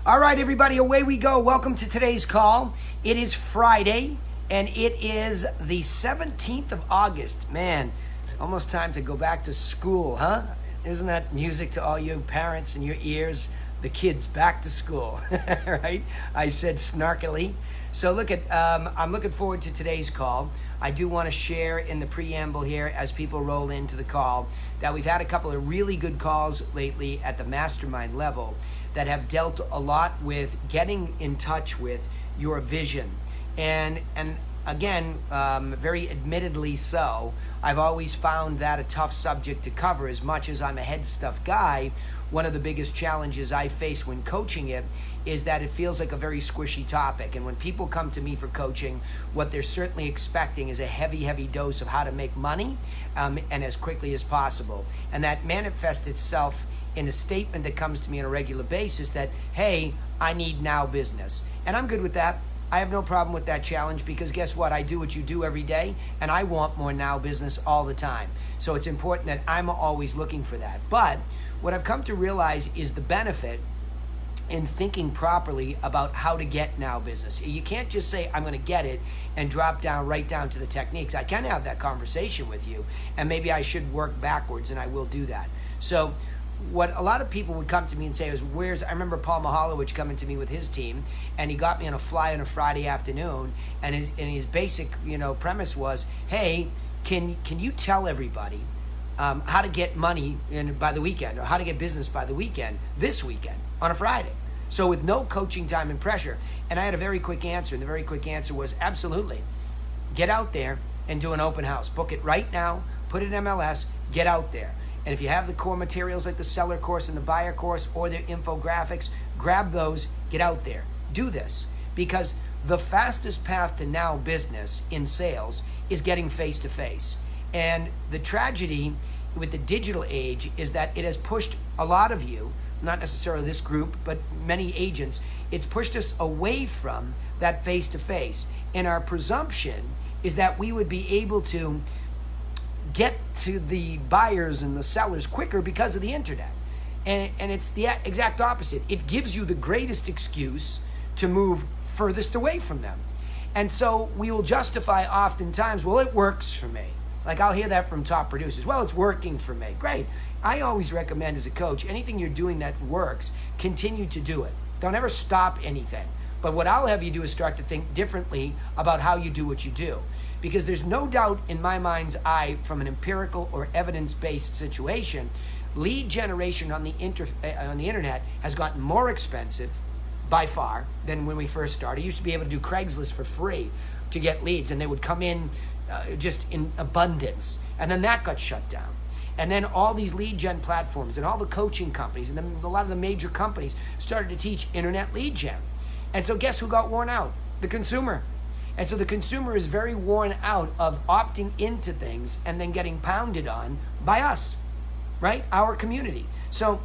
All right, everybody, away we go. Welcome to today's call. It is Friday, and it is the 17th of August. Man, almost time to go back to school, huh? Isn't that music to all you parents in your ears? The kids back to school, right? I said snarkily. So I'm looking forward to today's call. I do want to share in the preamble here as people roll into the call that we've had a couple of really good calls lately at the mastermind level that have dealt a lot with getting in touch with your vision. And again, very admittedly so, I've always found that a tough subject to cover. As much as I'm a head stuff guy, one of the biggest challenges I face when coaching it is that it feels like a very squishy topic. And when people come to me for coaching, what they're certainly expecting is a heavy dose of how to make money and as quickly as possible. And that manifests itself in a statement that comes to me on a regular basis that, hey, I need now business. And I'm good with that. I have no problem with that challenge because guess what? I do what you do every day and I want more now business all the time. So it's important that I'm always looking for that. But what I've come to realize is the benefit in thinking properly about how to get now business. You can't just say, I'm going to get it and drop right down to the techniques. I can have that conversation with you and maybe I should work backwards and I will do that. So what a lot of people would come to me and say is, I remember Paul Mihalowicz coming to me with his team and he got me on a fly on a Friday afternoon and his basic, premise was, hey, can you tell everybody how to get money by the weekend or how to get business by the weekend, this weekend on a Friday? So with no coaching time and pressure. And I had a very quick answer, and the very quick answer was absolutely. Get out there and do an open house. Book it right now, put it in MLS, get out there. And if you have the core materials like the seller course and the buyer course or their infographics, grab those, get out there. Do this because the fastest path to now business in sales is getting face-to-face. And the tragedy with the digital age is that it has pushed a lot of you, not necessarily this group, but many agents, it's pushed us away from that face-to-face. And our presumption is that we would be able to get to the buyers and the sellers quicker because of the internet. And it's the exact opposite. It gives you the greatest excuse to move furthest away from them. And so we will justify oftentimes, well, it works for me. Like I'll hear that from top producers. Well, it's working for me. Great. I always recommend as a coach, anything you're doing that works, continue to do it. Don't ever stop anything. But what I'll have you do is start to think differently about how you do what you do. Because there's no doubt in my mind's eye from an empirical or evidence-based situation, lead generation on the internet has gotten more expensive by far than when we first started. You used to be able to do Craigslist for free to get leads and they would come in just in abundance. And then that got shut down. And then all these lead gen platforms and all the coaching companies and then a lot of the major companies started to teach internet lead gen. And so guess who got worn out? The consumer. And so the consumer is very worn out of opting into things and then getting pounded on by us, right? Our community. So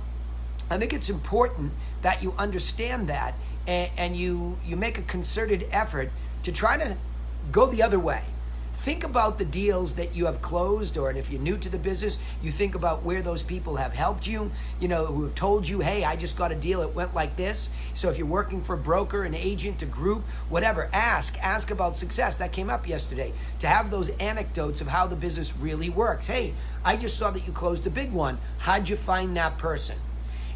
I think it's important that you understand that and you make a concerted effort to try to go the other way. Think about the deals that you have closed, or if you're new to the business, you think about where those people have helped you, who have told you, hey, I just got a deal, it went like this. So if you're working for a broker, an agent, a group, whatever, ask about success. That came up yesterday, to have those anecdotes of how the business really works. Hey, I just saw that you closed a big one. How'd you find that person?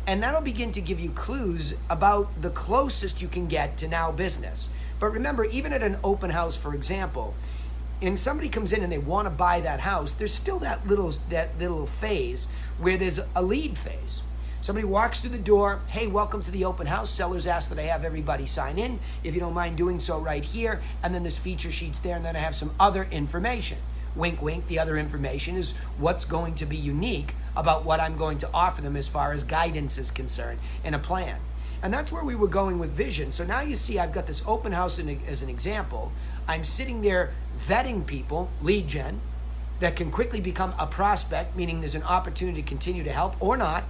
And that'll begin to give you clues about the closest you can get to now business. But remember, even at an open house, for example, and somebody comes in and they want to buy that house, there's still that little phase where there's a lead phase. Somebody walks through the door, hey, welcome to the open house. Sellers ask that I have everybody sign in, if you don't mind doing so right here. And then there's feature sheets there, and then I have some other information. Wink, wink, the other information is what's going to be unique about what I'm going to offer them as far as guidance is concerned in a plan. And that's where we were going with vision. So now you see I've got this open house as an example. I'm sitting there vetting people, lead gen, that can quickly become a prospect, meaning there's an opportunity to continue to help or not.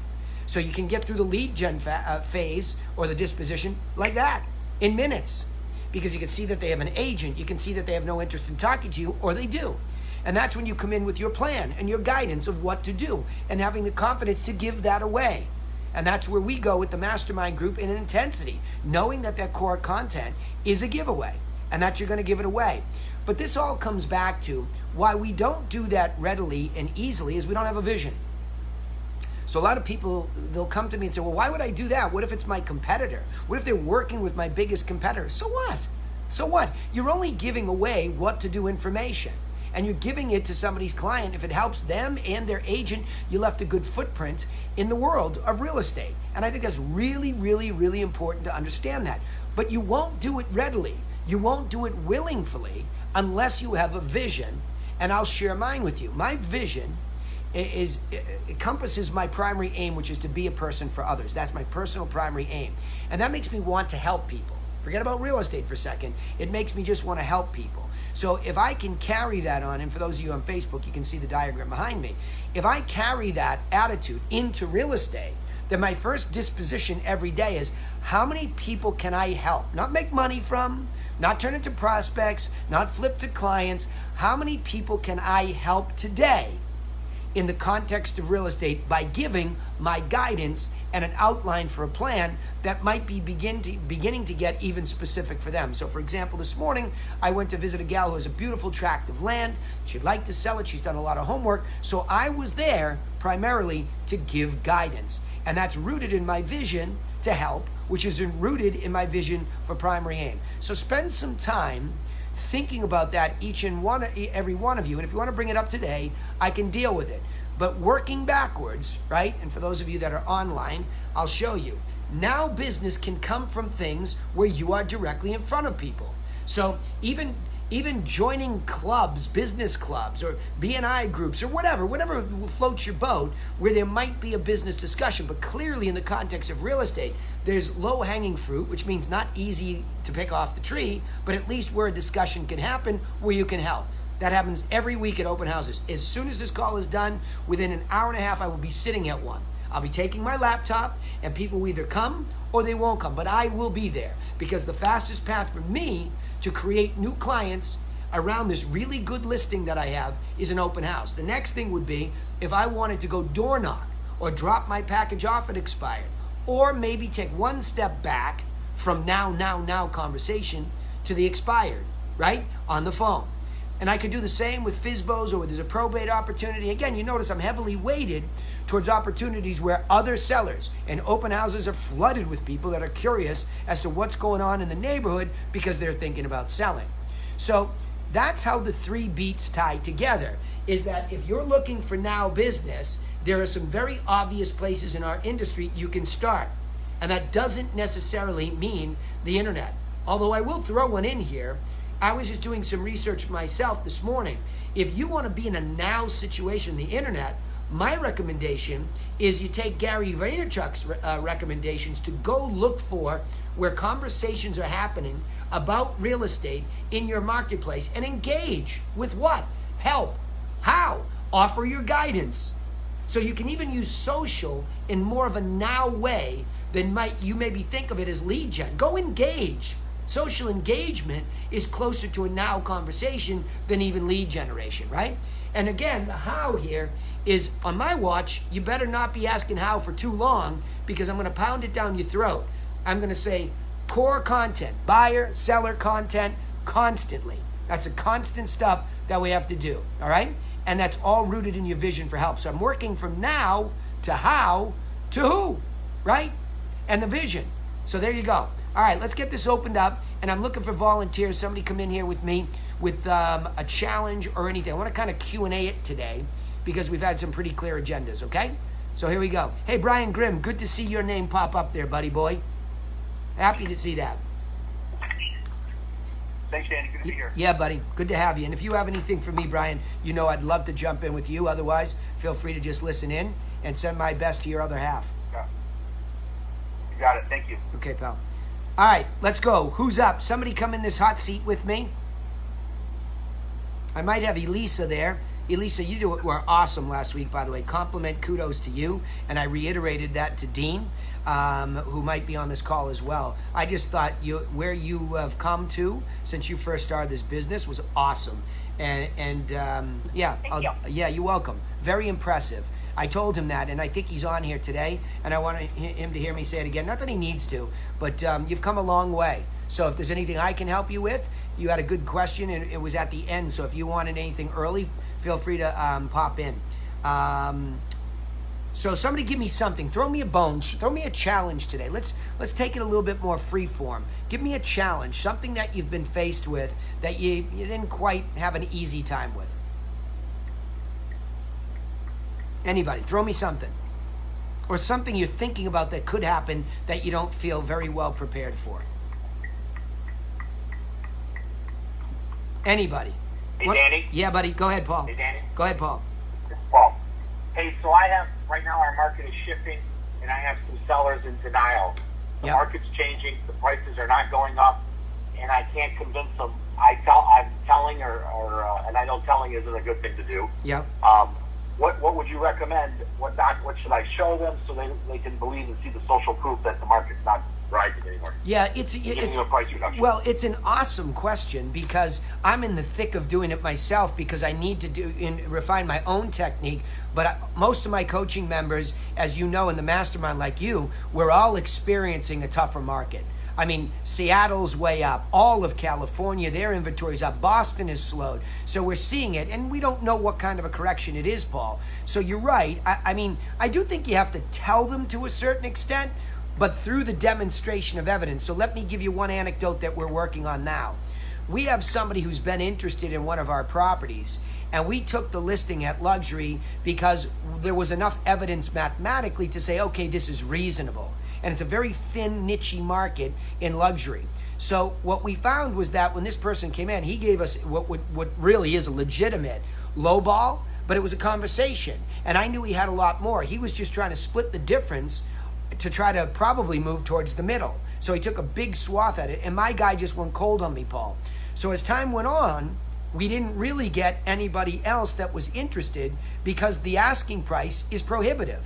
So you can get through the lead gen phase or the disposition like that in minutes, because you can see that they have an agent, you can see that they have no interest in talking to you, or they do. And that's when you come in with your plan and your guidance of what to do and having the confidence to give that away. And that's where we go with the mastermind group in intensity, knowing that that core content is a giveaway and that you're going to give it away. But this all comes back to why we don't do that readily and easily is we don't have a vision. So a lot of people, they'll come to me and say, well, why would I do that? What if it's my competitor? What if they're working with my biggest competitor? So what? So what? You're only giving away what to do information. And you're giving it to somebody's client. If it helps them and their agent, you left a good footprint in the world of real estate. And I think that's really, really, really important to understand that. But you won't do it readily. You won't do it willingly unless you have a vision. And I'll share mine with you. My vision encompasses my primary aim, which is to be a person for others. That's my personal primary aim. And that makes me want to help people. Forget about real estate for a second. It makes me just want to help people. So if I can carry that on, and for those of you on Facebook, you can see the diagram behind me. If I carry that attitude into real estate, then my first disposition every day is how many people can I help? Not make money from, not turn into prospects, not flip to clients. How many people can I help today in the context of real estate by giving my guidance and an outline for a plan that might be beginning to get even specific for them. So for example, this morning, I went to visit a gal who has a beautiful tract of land. She'd like to sell it. She's done a lot of homework. So I was there primarily to give guidance. And that's rooted in my vision to help, which is rooted in my vision for primary aim. So spend some time thinking about that, every one of you. And if you want to bring it up today, I can deal with it. But working backwards, right? And for those of you that are online, I'll show you. Now business can come from things where you are directly in front of people. So even joining clubs, business clubs, or BNI groups, or whatever floats your boat, where there might be a business discussion, but clearly in the context of real estate, there's low-hanging fruit, which means not easy to pick off the tree, but at least where a discussion can happen, where you can help. That happens every week at open houses. As soon as this call is done, within an hour and a half, I will be sitting at one. I'll be taking my laptop, and people will either come or they won't come, but I will be there, because the fastest path for me to create new clients around this really good listing that I have is an open house. The next thing would be if I wanted to go door knock or drop my package off at expired, or maybe take one step back from now conversation to the expired, right? On the phone. And I could do the same with FSBOs, or where there's a probate opportunity. Again, you notice I'm heavily weighted towards opportunities where other sellers and open houses are flooded with people that are curious as to what's going on in the neighborhood because they're thinking about selling. So that's how the three beats tie together, is that if you're looking for now business, there are some very obvious places in our industry you can start. And that doesn't necessarily mean the internet. Although I will throw one in here. I was just doing some research myself this morning. If you want to be in a now situation, the internet, my recommendation is you take Gary Vaynerchuk's recommendations to go look for where conversations are happening about real estate in your marketplace and engage with what? Help. How? Offer your guidance. So you can even use social in more of a now way than you maybe think of it as lead gen. Go engage. Social engagement is closer to a now conversation than even lead generation, right? And again, the how here is on my watch. You better not be asking how for too long, because I'm going to pound it down your throat. I'm going to say core content, buyer, seller content constantly. That's a constant stuff that we have to do, all right? And that's all rooted in your vision for help. So I'm working from now to how to who, right? And the vision. So there you go. All right, let's get this opened up, and I'm looking for volunteers. Somebody come in here with me with a challenge or anything. I want to kind of Q&A it today because we've had some pretty clear agendas, okay? So here we go. Hey, Brian Grimm, good to see your name pop up there, buddy boy. Happy to see that. Thanks, Danny. Good to be here. Yeah, buddy. Good to have you. And if you have anything for me, Brian, you know I'd love to jump in with you. Otherwise, feel free to just listen in and send my best to your other half. Yeah. You got it. Thank you. Okay, pal. All right, let's go. Who's up? Somebody come in this hot seat with me. I might have Elisa there. Elisa, you were awesome last week, by the way. Compliment, kudos to you. And I reiterated that to Dean, who might be on this call as well. I just thought where you have come to since you first started this business was awesome. And yeah, Thank you. Yeah, you're welcome. Very impressive. I told him that, and I think he's on here today, and I want him to hear me say it again. Not that he needs to, but you've come a long way. So if there's anything I can help you with, you had a good question, and it was at the end. So if you wanted anything early, feel free to pop in. So somebody give me something. Throw me a bone. Throw me a challenge today. Let's take it a little bit more free form. Give me a challenge, something that you've been faced with that you didn't quite have an easy time with. Anybody, throw me something. Or something you're thinking about that could happen that you don't feel very well prepared for. Anybody. Hey, Danny. Yeah, buddy. Go ahead, Paul. Hey, Danny. Go ahead, Paul. Paul. Hey, so I have, right now our market is shifting, and I have some sellers in denial. The Yep. market's changing, the prices are not going up, and I can't convince them. I'm telling, and I know telling isn't a good thing to do. Yep. What would you recommend? What should I show them so they can believe and see the social proof that the market's not rising anymore? Yeah, it's Giving you a price reduction. well, it's an awesome question because I'm in the thick of doing it myself because I need to refine my own technique. But most of my coaching members, as you know, in the mastermind, like you, we're all experiencing a tougher market. I mean, Seattle's way up. All of California, their inventory's up. Boston is slowed. So we're seeing it, and we don't know what kind of a correction it is, Paul. So you're right. I mean, I do think you have to tell them to a certain extent, but through the demonstration of evidence. So let me give you one anecdote that we're working on now. We have somebody who's been interested in one of our properties, and we took the listing at luxury because there was enough evidence mathematically to say, okay, this is reasonable. And it's a very thin, niche market in luxury. So what we found was that when this person came in, he gave us what really is a legitimate lowball, but it was a conversation. And I knew he had a lot more. He was just trying to split the difference to try to probably move towards the middle. So he took a big swath at it, and my guy just went cold on me, Paul. So as time went on, we didn't really get anybody else that was interested because the asking price is prohibitive.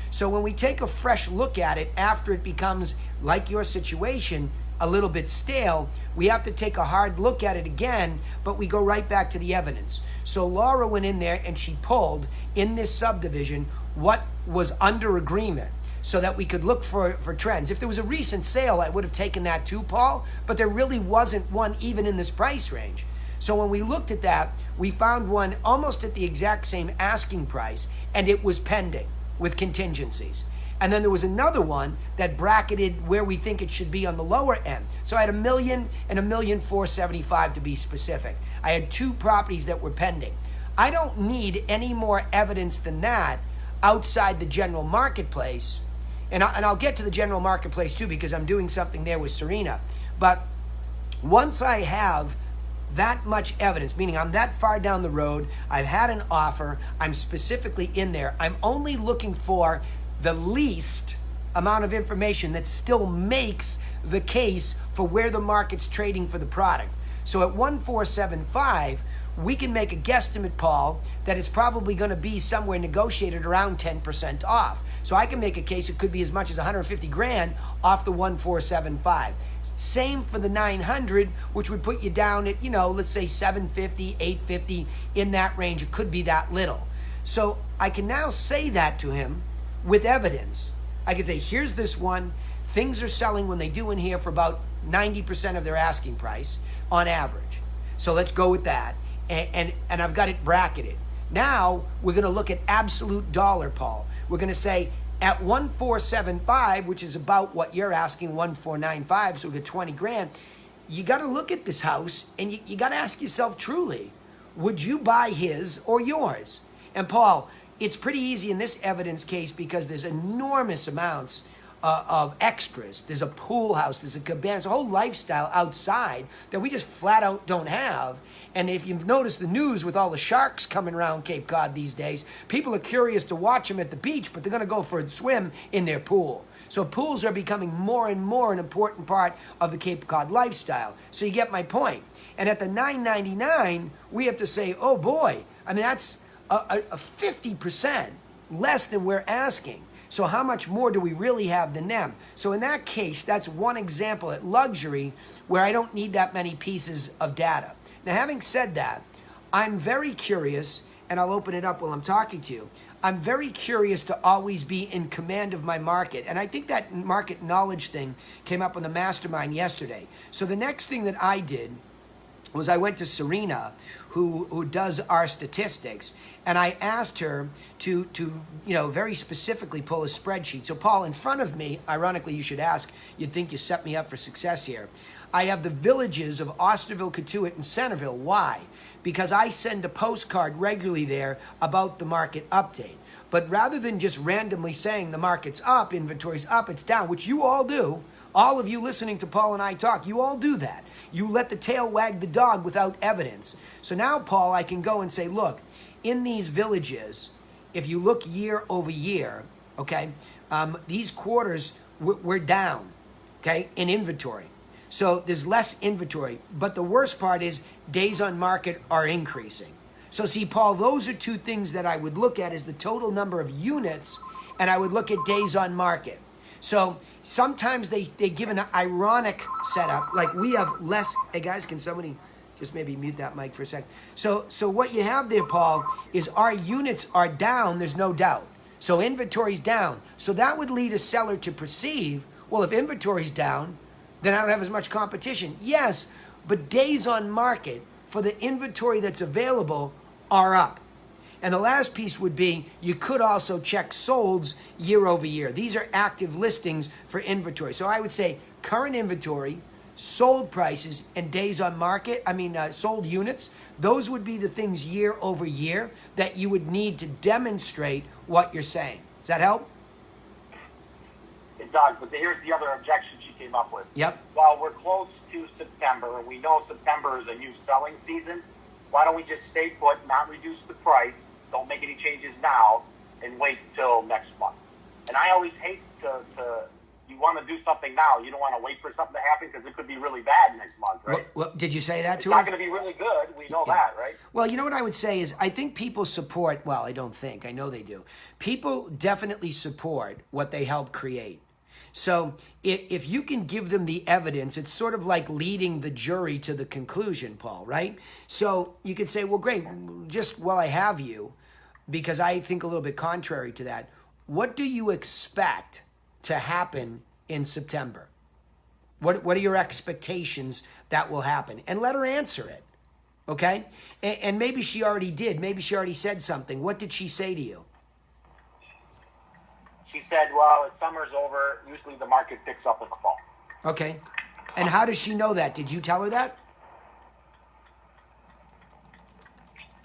So when we take a fresh look at it after it becomes, like your situation, a little bit stale, we have to take a hard look at it again, but we go right back to the evidence. So Laura went in there and she pulled in this subdivision what was under agreement so that we could look for trends. If there was a recent sale, I would have taken that too, Paul, but there really wasn't one even in this price range. So when we looked at that, we found one almost at the exact same asking price, and it was pending with contingencies. And then there was another one that bracketed where we think it should be on the lower end. So I had $1 million and $1,475,000 to be specific. I had two properties that were pending. I don't need any more evidence than that outside the general marketplace. And I'll get to the general marketplace too because I'm doing something there with Serena. But once I have that much evidence, meaning I'm that far down the road, I've had an offer, I'm specifically in there, I'm only looking for the least amount of information that still makes the case for where the market's trading for the product. So at 1,475, we can make a guesstimate, Paul, that it's probably going to be somewhere negotiated around 10% off. So I can make a case it could be as much as 150 grand off the 1,475. Same for the 900, which would put you down at, let's say 750, 850, in that range. It could be that little. So I can now say that to him with evidence. I can say, here's this one. Things are selling when they do in here for about 90% of their asking price on average. So let's go with that. And I've got it bracketed. Now we're going to look at absolute dollar, Paul. We're going to say at 1,475, which is about what you're asking, 1,495, so we get 20 grand. You got to look at this house and you got to ask yourself truly, would you buy his or yours? And Paul, it's pretty easy in this evidence case because there's enormous amounts of extras. There's a pool house, there's a cabana, there's a whole lifestyle outside that we just flat out don't have. And if you've noticed the news with all the sharks coming around Cape Cod these days, people are curious to watch them at the beach, but they're going to go for a swim in their pool. So pools are becoming more and more an important part of the Cape Cod lifestyle. So you get my point. And at the $999, we have to say, oh boy, I mean, that's a 50% less than we're asking. So how much more do we really have than them? So in that case, that's one example at luxury where I don't need that many pieces of data. Now, having said that, I'm very curious, and I'll open it up while I'm talking to you. I'm very curious to always be in command of my market. And I think that market knowledge thing came up on the mastermind yesterday. So the next thing that I did was I went to Serena, who does our statistics, and I asked her to very specifically pull a spreadsheet. So Paul, in front of me, ironically you should ask, you'd think you set me up for success here. I have the villages of Osterville, Cotuit, and Centerville. Why? Because I send a postcard regularly there about the market update. But rather than just randomly saying the market's up, inventory's up, it's down, which you all do, all of you listening to Paul and I talk, you all do that. You let the tail wag the dog without evidence. So now, Paul, I can go and say, look, in these villages, if you look year over year, okay, these quarters, we're down, okay, in inventory. So there's less inventory. But the worst part is days on market are increasing. So see, Paul, those are two things that I would look at is the total number of units, and I would look at days on market. So sometimes they give an ironic setup, like we have less. Hey guys, can somebody just maybe mute that mic for a sec? So what you have there, Paul, is our units are down, there's no doubt. So inventory's down. So that would lead a seller to perceive, well, if inventory's down, then I don't have as much competition. Yes, but days on market for the inventory that's available are up. And the last piece would be, you could also check solds year over year. These are active listings for inventory. So I would say current inventory, sold prices, and days on market, sold units, those would be the things year over year that you would need to demonstrate what you're saying. Does that help? It does, but here's the other objection she came up with. Yep. While we're close to September, and we know September is a new selling season, why don't we just stay put, not reduce the price, don't make any changes now, and wait till next month? And I always hate you want to do something now. You don't want to wait for something to happen because it could be really bad next month, right? Well, did you say that to her? her? It's not going to be really good. We know that, right? Well, you know what I would say is I think people support, well, I don't think, I know they do. People definitely support what they help create. So if you can give them the evidence, it's sort of like leading the jury to the conclusion, Paul, right? So you could say, well, great, just while I have you, because I think a little bit contrary to that, what do you expect to happen in September? What are your expectations that will happen? And let her answer it, okay? And maybe she already did. Maybe she already said something. What did she say to you? She said, well, if summer's over, usually the market picks up in the fall. Okay. And how does she know that? Did you tell her that?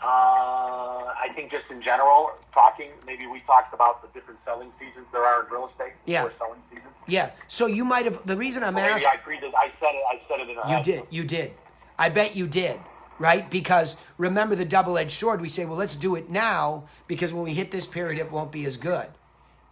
I think just in general, maybe we talked about the different selling seasons there are in real estate. Yeah. Or selling seasons. Yeah. So you might have, the reason I'm asking. asking. I said it in her head. You did. I bet you did, right? Because remember the double-edged sword, we say, well, let's do it now because when we hit this period, it won't be as good.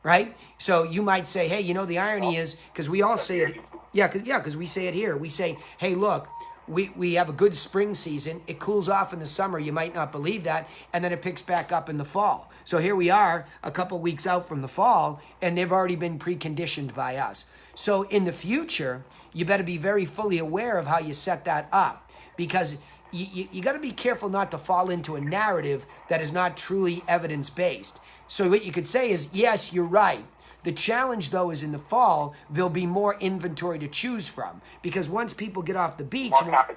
Right? So you might say, hey, the irony is, because we all say it, because we say it here. We say, hey, look, we have a good spring season. It cools off in the summer. You might not believe that. And then it picks back up in the fall. So here we are a couple weeks out from the fall, and they've already been preconditioned by us. So in the future, you better be very fully aware of how you set that up, because you got to be careful not to fall into a narrative that is not truly evidence-based. So what you could say is, yes, you're right. The challenge, though, is in the fall, there'll be more inventory to choose from. Because once people get off the beach,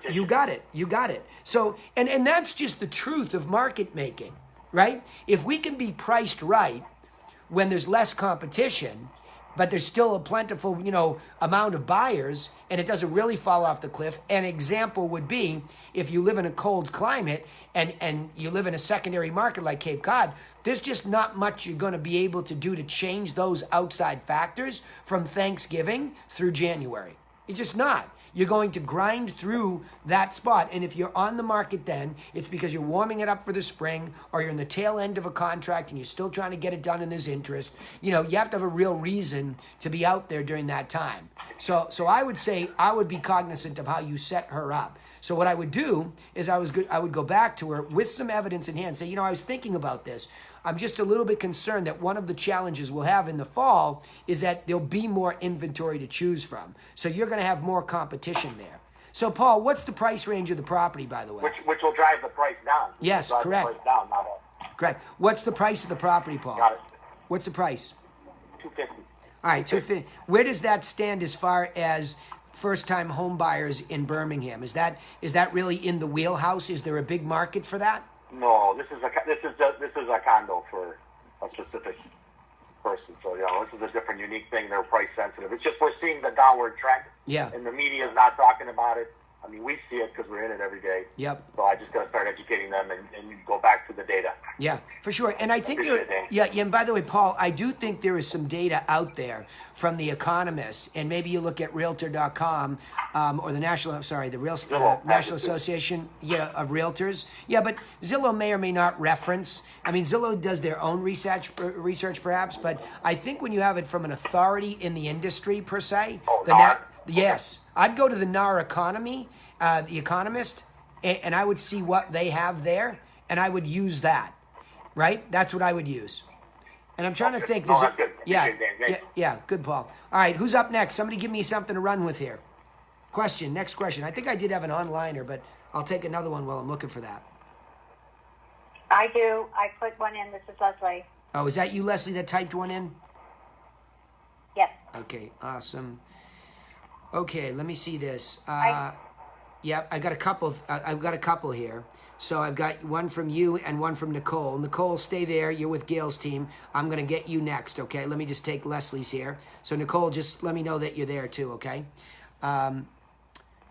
you got it. So, and that's just the truth of market making, right? If we can be priced right when there's less competition, but there's still a plentiful, amount of buyers, and it doesn't really fall off the cliff. An example would be if you live in a cold climate and you live in a secondary market like Cape Cod, there's just not much you're going to be able to do to change those outside factors from Thanksgiving through January. It's just not. You're going to grind through that spot. And if you're on the market then, it's because you're warming it up for the spring, or you're in the tail end of a contract and you're still trying to get it done and there's interest. You have to have a real reason to be out there during that time. So I would say I would be cognizant of how you set her up. So what I would do is I would go back to her with some evidence in hand, say, I was thinking about this. I'm just a little bit concerned that one of the challenges we'll have in the fall is that there'll be more inventory to choose from. So you're going to have more competition there. So, Paul, what's the price range of the property, by the way? Which will drive the price down. Yes, correct. The price down, not up. Correct. What's the price of the property, Paul? Got it. What's the price? 250. All right, 250. Where does that stand as far as first-time home buyers in Birmingham? Is that really in the wheelhouse? Is there a big market for that? No, this is a condo for a specific person. So this is a different, unique thing. They're price sensitive. It's just we're seeing the downward trend. Yeah. And the media is not talking about it. I mean, we see it because we're in it every day. Yep. So I just got to start educating them and go back to the data. Yeah, for sure. And I think Appreciate it, yeah, and by the way, Paul, I do think there is some data out there from The Economist, and maybe you look at Realtor.com or the National Association of Realtors. Yeah, but Zillow may or may not reference. I mean, Zillow does their own research perhaps, but I think when you have it from an authority in the industry per se, yes, I'd go to the NAR Economy, The Economist, and I would see what they have there, and I would use that. Right? That's what I would use. And I'm trying to think. No, that's good. Yeah, good, Paul. All right, who's up next? Somebody give me something to run with here. Next question. I think I did have an onliner, but I'll take another one while I'm looking for that. I do. I put one in. This is Leslie. Oh, is that you, Leslie, that typed one in? Yes. Okay, awesome. Okay, let me see this. I I've got a couple. I've got a couple here. So I've got one from you and one from Nicole. Nicole, stay there. You're with Gail's team. I'm going to get you next, okay? Let me just take Leslie's here. So Nicole, just let me know that you're there too, okay?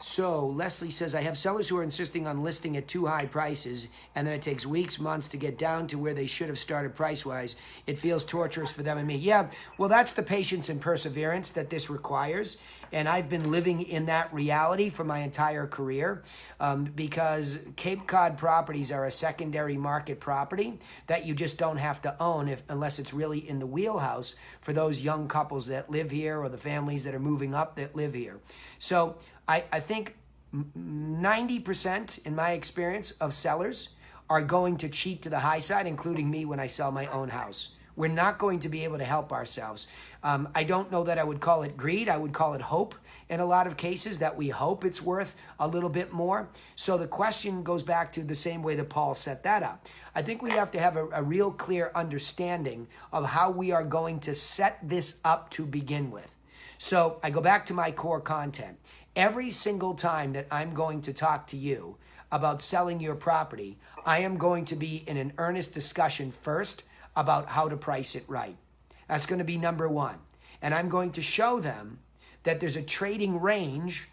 So Leslie says, I have sellers who are insisting on listing at too high prices, and then it takes weeks, months to get down to where they should have started price-wise. It feels torturous for them and me. Yeah, well, that's the patience and perseverance that this requires, and I've been living in that reality for my entire career because Cape Cod properties are a secondary market property that you just don't have to own unless it's really in the wheelhouse for those young couples that live here or the families that are moving up that live here. So I think 90% in my experience of sellers are going to cheat to the high side, including me when I sell my own house. We're not going to be able to help ourselves. I don't know that I would call it greed. I would call it hope in a lot of cases, that we hope it's worth a little bit more. So the question goes back to the same way that Paul set that up. I think we have to have a real clear understanding of how we are going to set this up to begin with. So I go back to my core content. Every single time that I'm going to talk to you about selling your property, I am going to be in an earnest discussion first about how to price it right. That's going to be number one. And I'm going to show them that there's a trading range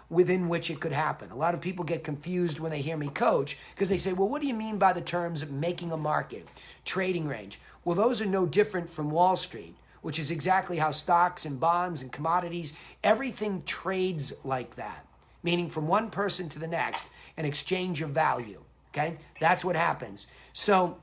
within which it could happen. A lot of people get confused when they hear me coach because they say, well, what do you mean by the terms of making a market, trading range? Well, those are no different from Wall Street, which is exactly how stocks and bonds and commodities, everything trades like that, meaning from one person to the next, an exchange of value, okay? That's what happens. So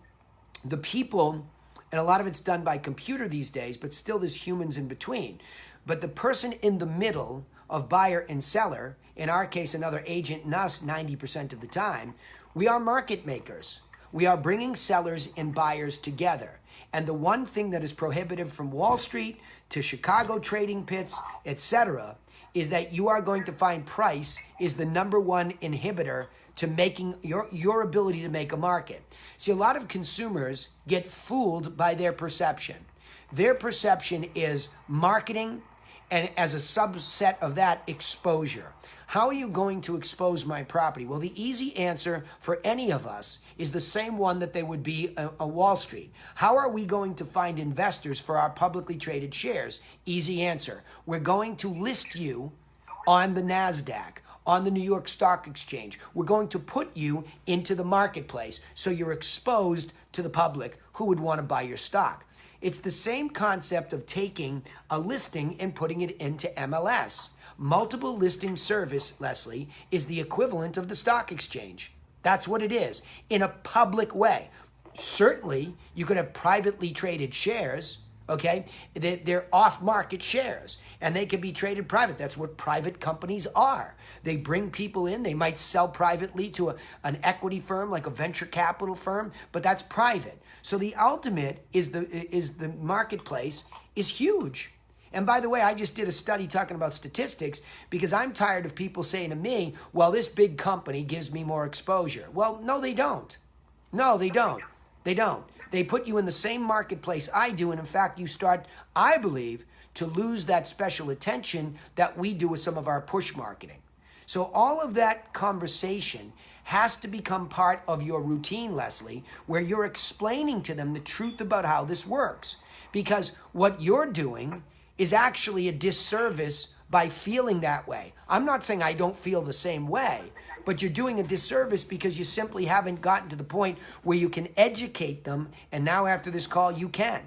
the people, and a lot of it's done by computer these days, but still there's humans in between. But the person in the middle of buyer and seller, in our case, another agent and us 90% of the time, we are market makers. We are bringing sellers and buyers together. And the one thing that is prohibitive from Wall Street to Chicago trading pits, etc., is that you are going to find price is the number one inhibitor to making your ability to make a market. See, a lot of consumers get fooled by their perception. Their perception is marketing, and as a subset of that, exposure. How are you going to expose my property? Well, the easy answer for any of us is the same one that they would be a Wall Street. How are we going to find investors for our publicly traded shares? Easy answer. We're going to list you on the NASDAQ, on the New York Stock Exchange. We're going to put you into the marketplace so you're exposed to the public who would want to buy your stock. It's the same concept of taking a listing and putting it into MLS. Multiple listing service, Leslie, is the equivalent of the stock exchange. That's what it is, in a public way. Certainly, you could have privately traded shares, okay? They're off-market shares, and they can be traded private. That's what private companies are. They bring people in. They might sell privately to an equity firm, like a venture capital firm, but that's private. So the ultimate is the marketplace is huge. And by the way, I just did a study talking about statistics because I'm tired of people saying to me, well, this big company gives me more exposure. Well, no, they don't. No, they don't. They don't. They put you in the same marketplace I do, and in fact, you start, I believe, to lose that special attention that we do with some of our push marketing. So all of that conversation has to become part of your routine, Leslie, where you're explaining to them the truth about how this works. Because what you're doing is actually a disservice by feeling that way. I'm not saying I don't feel the same way, but you're doing a disservice because you simply haven't gotten to the point where you can educate them, and now after this call you can,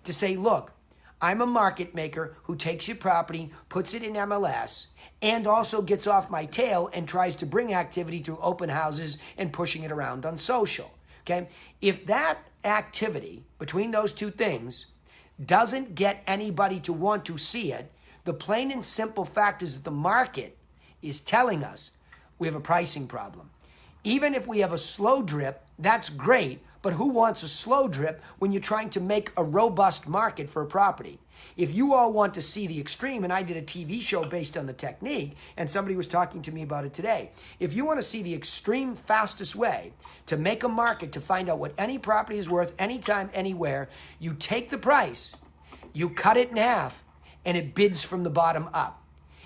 to say, look, I'm a market maker who takes your property, puts it in MLS, and also gets off my tail and tries to bring activity through open houses and pushing it around on social. Okay? If that activity between those two things doesn't get anybody to want to see it, the plain and simple fact is that the market is telling us we have a pricing problem. Even if we have a slow drip, that's great, but who wants a slow drip when you're trying to make a robust market for a property? If you all want to see the extreme, and I did a TV show based on the technique, and somebody was talking to me about it today. If you want to see the extreme fastest way to make a market, to find out what any property is worth anytime, anywhere, you take the price, you cut it in half, and it bids from the bottom up.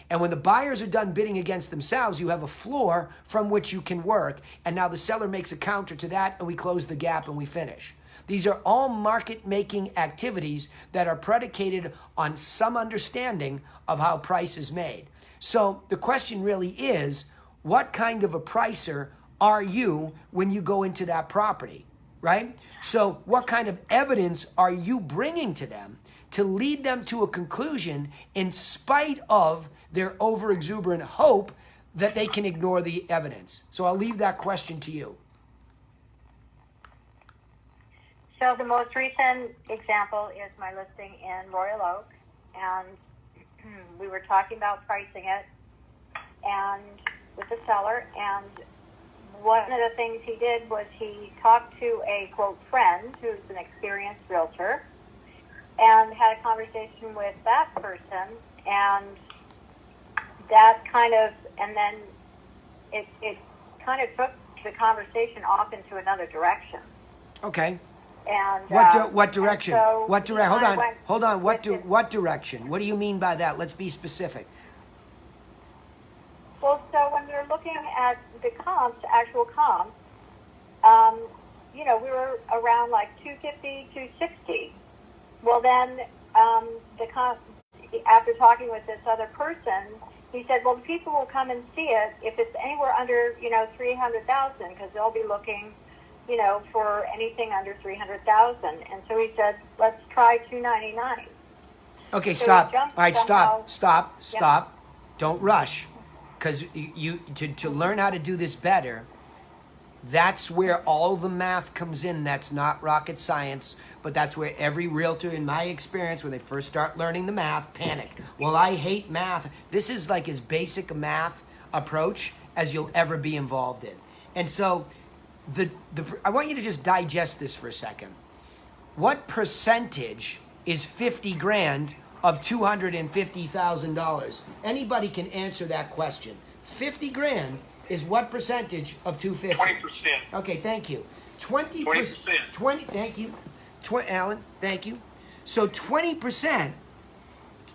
And when the buyers are done bidding against themselves, you have a floor from which you can work. And now the seller makes a counter to that, and we close the gap and we finish. These are all market-making activities that are predicated on some understanding of how price is made. So the question really is, what kind of a pricer are you when you go into that property, right? So what kind of evidence are you bringing to them to lead them to a conclusion in spite of their over-exuberant hope that they can ignore the evidence? So I'll leave that question to you. So the most recent example is my listing in Royal Oak, and we were talking about pricing it and with the seller, and one of the things he did was he talked to a, quote, friend who's an experienced realtor and had a conversation with that person, and that kind of, and then it kind of took the conversation off into another direction. Okay. And what direction? So what direction? Hold on. What direction? What do you mean by that? Let's be specific. Well, so when we were looking at the comps, actual comps, we were around like 250, 260. Well, then after talking with this other person, he said, well, the people will come and see it if it's anywhere under, 300,000, because they'll be looking, for anything under 300,000. And so he said, let's try 299. Okay, So stop. we All jumped right, somehow. stop. Don't rush, because to learn how to do this better, that's where all the math comes in. That's not rocket science, but that's where every realtor, in my experience, when they first start learning the math, panic. Well, I hate math. This is like as basic a math approach as you'll ever be involved in. And so I want you to just digest this for a second. What percentage is 50 grand of $250,000? Anybody can answer that question. 50 grand is what percentage of 250? 20%. Okay, thank you. 20%. 20. Thank you, Alan. Thank you. So 20%.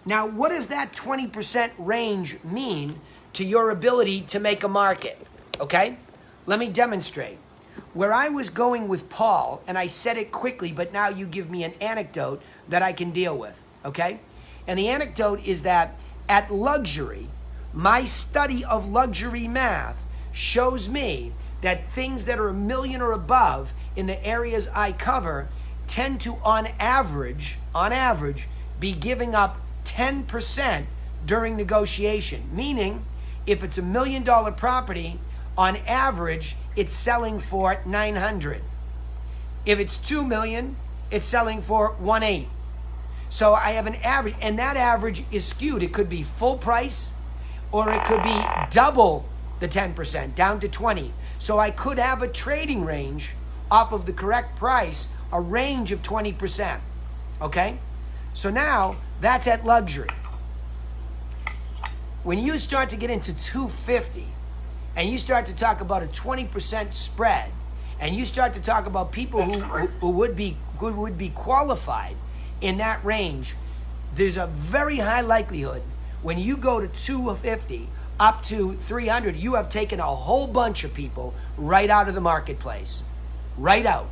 Now, what does that 20% range mean to your ability to make a market? Okay, let me demonstrate. Where I was going with Paul, and I said it quickly, but now you give me an anecdote that I can deal with. Okay, and the anecdote is that at luxury, my study of luxury math shows me that things that are $1 million or above in the areas I cover tend to, on average, be giving up 10% during negotiation. Meaning, if it's $1 million property, on average, it's selling for 900. If it's 2 million, it's selling for 1.8. So I have an average, and that average is skewed. It could be full price, or it could be double the 10%, down to 20. So I could have a trading range off of the correct price, a range of 20%. Okay? So now that's at luxury. When you start to get into 250 and you start to talk about a 20% spread, and you start to talk about people who would be qualified in that range, there's a very high likelihood when you go to 250 up to 300, you have taken a whole bunch of people right out of the marketplace, right out.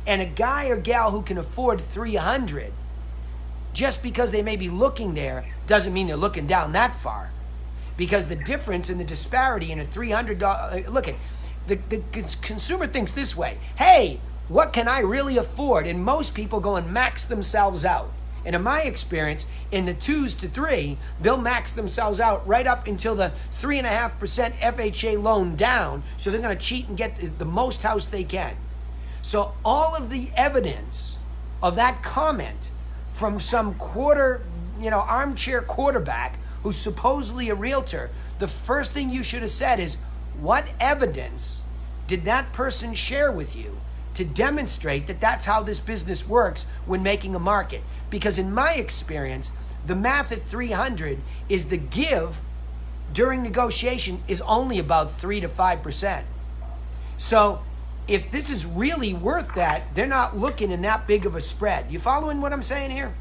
And a guy or gal who can afford 300, just because they may be looking there doesn't mean they're looking down that far, because the difference in the disparity in a $300, look at the consumer thinks this way: hey, what can I really afford? And most people go and max themselves out. And in my experience, in the 2s to 3, they'll max themselves out right up until the 3.5% FHA loan down. So they're going to cheat and get the most house they can. So all of the evidence of that comment from some armchair quarterback who's supposedly a realtor, the first thing you should have said is, what evidence did that person share with you to demonstrate that that's how this business works when making a market? Because in my experience, the math at 300 is the give during negotiation is only about 3 to 5%. So if this is really worth that, they're not looking in that big of a spread. You following what I'm saying here?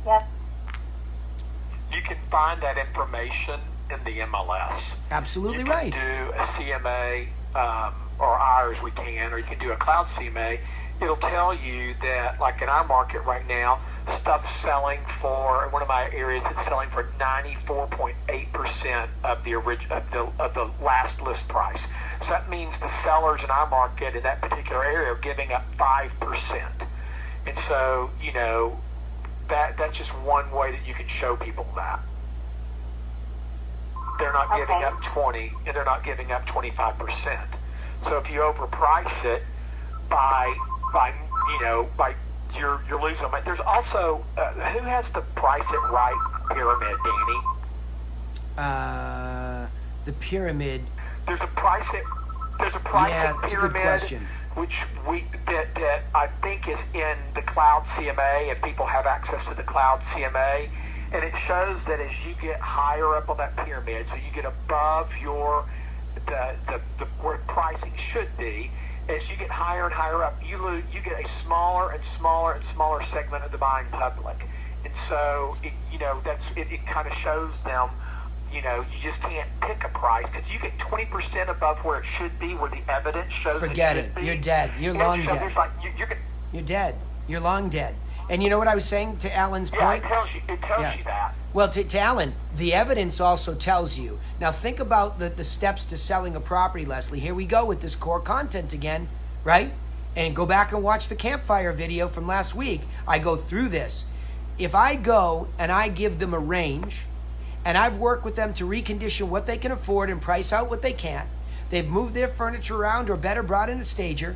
Yes. You can find that information in the MLS. Absolutely you right. can do a CMA, or ours we can, or you can do a cloud CMA. It'll tell you that, like in our market right now, stuff's selling for, in one of my areas, it's selling for 94.8% of the last list price. So that means the sellers in our market in that particular area are giving up 5%. And so, that's just one way that you can show people that. They're not giving up 20, and they're not giving up 25%. So if you overprice it by you're losing them. There's also who has the price it right pyramid, Danny? The pyramid. There's a price it that's pyramid, a good question. Which that I think is in the cloud CMA, and people have access to the cloud CMA, and it shows that as you get higher up on that pyramid, so you get above your the where pricing should be, as you get higher and higher up, you get a smaller and smaller and smaller segment of the buying public, and so it kind of shows them. You just can't pick a price, because you get 20% above where it should be, where the evidence shows. Forget it. You're dead. You're long dead. You're dead. You're long dead. And you know what I was saying to Alan's point? Yeah, it tells you that. Well, to Alan, the evidence also tells you. Now think about the steps to selling a property, Leslie. Here we go with this core content again, right? And go back and watch the campfire video from last week. I go through this. If I go and I give them a range, and I've worked with them to recondition what they can afford and price out what they can't, they've moved their furniture around, or better, brought in a stager,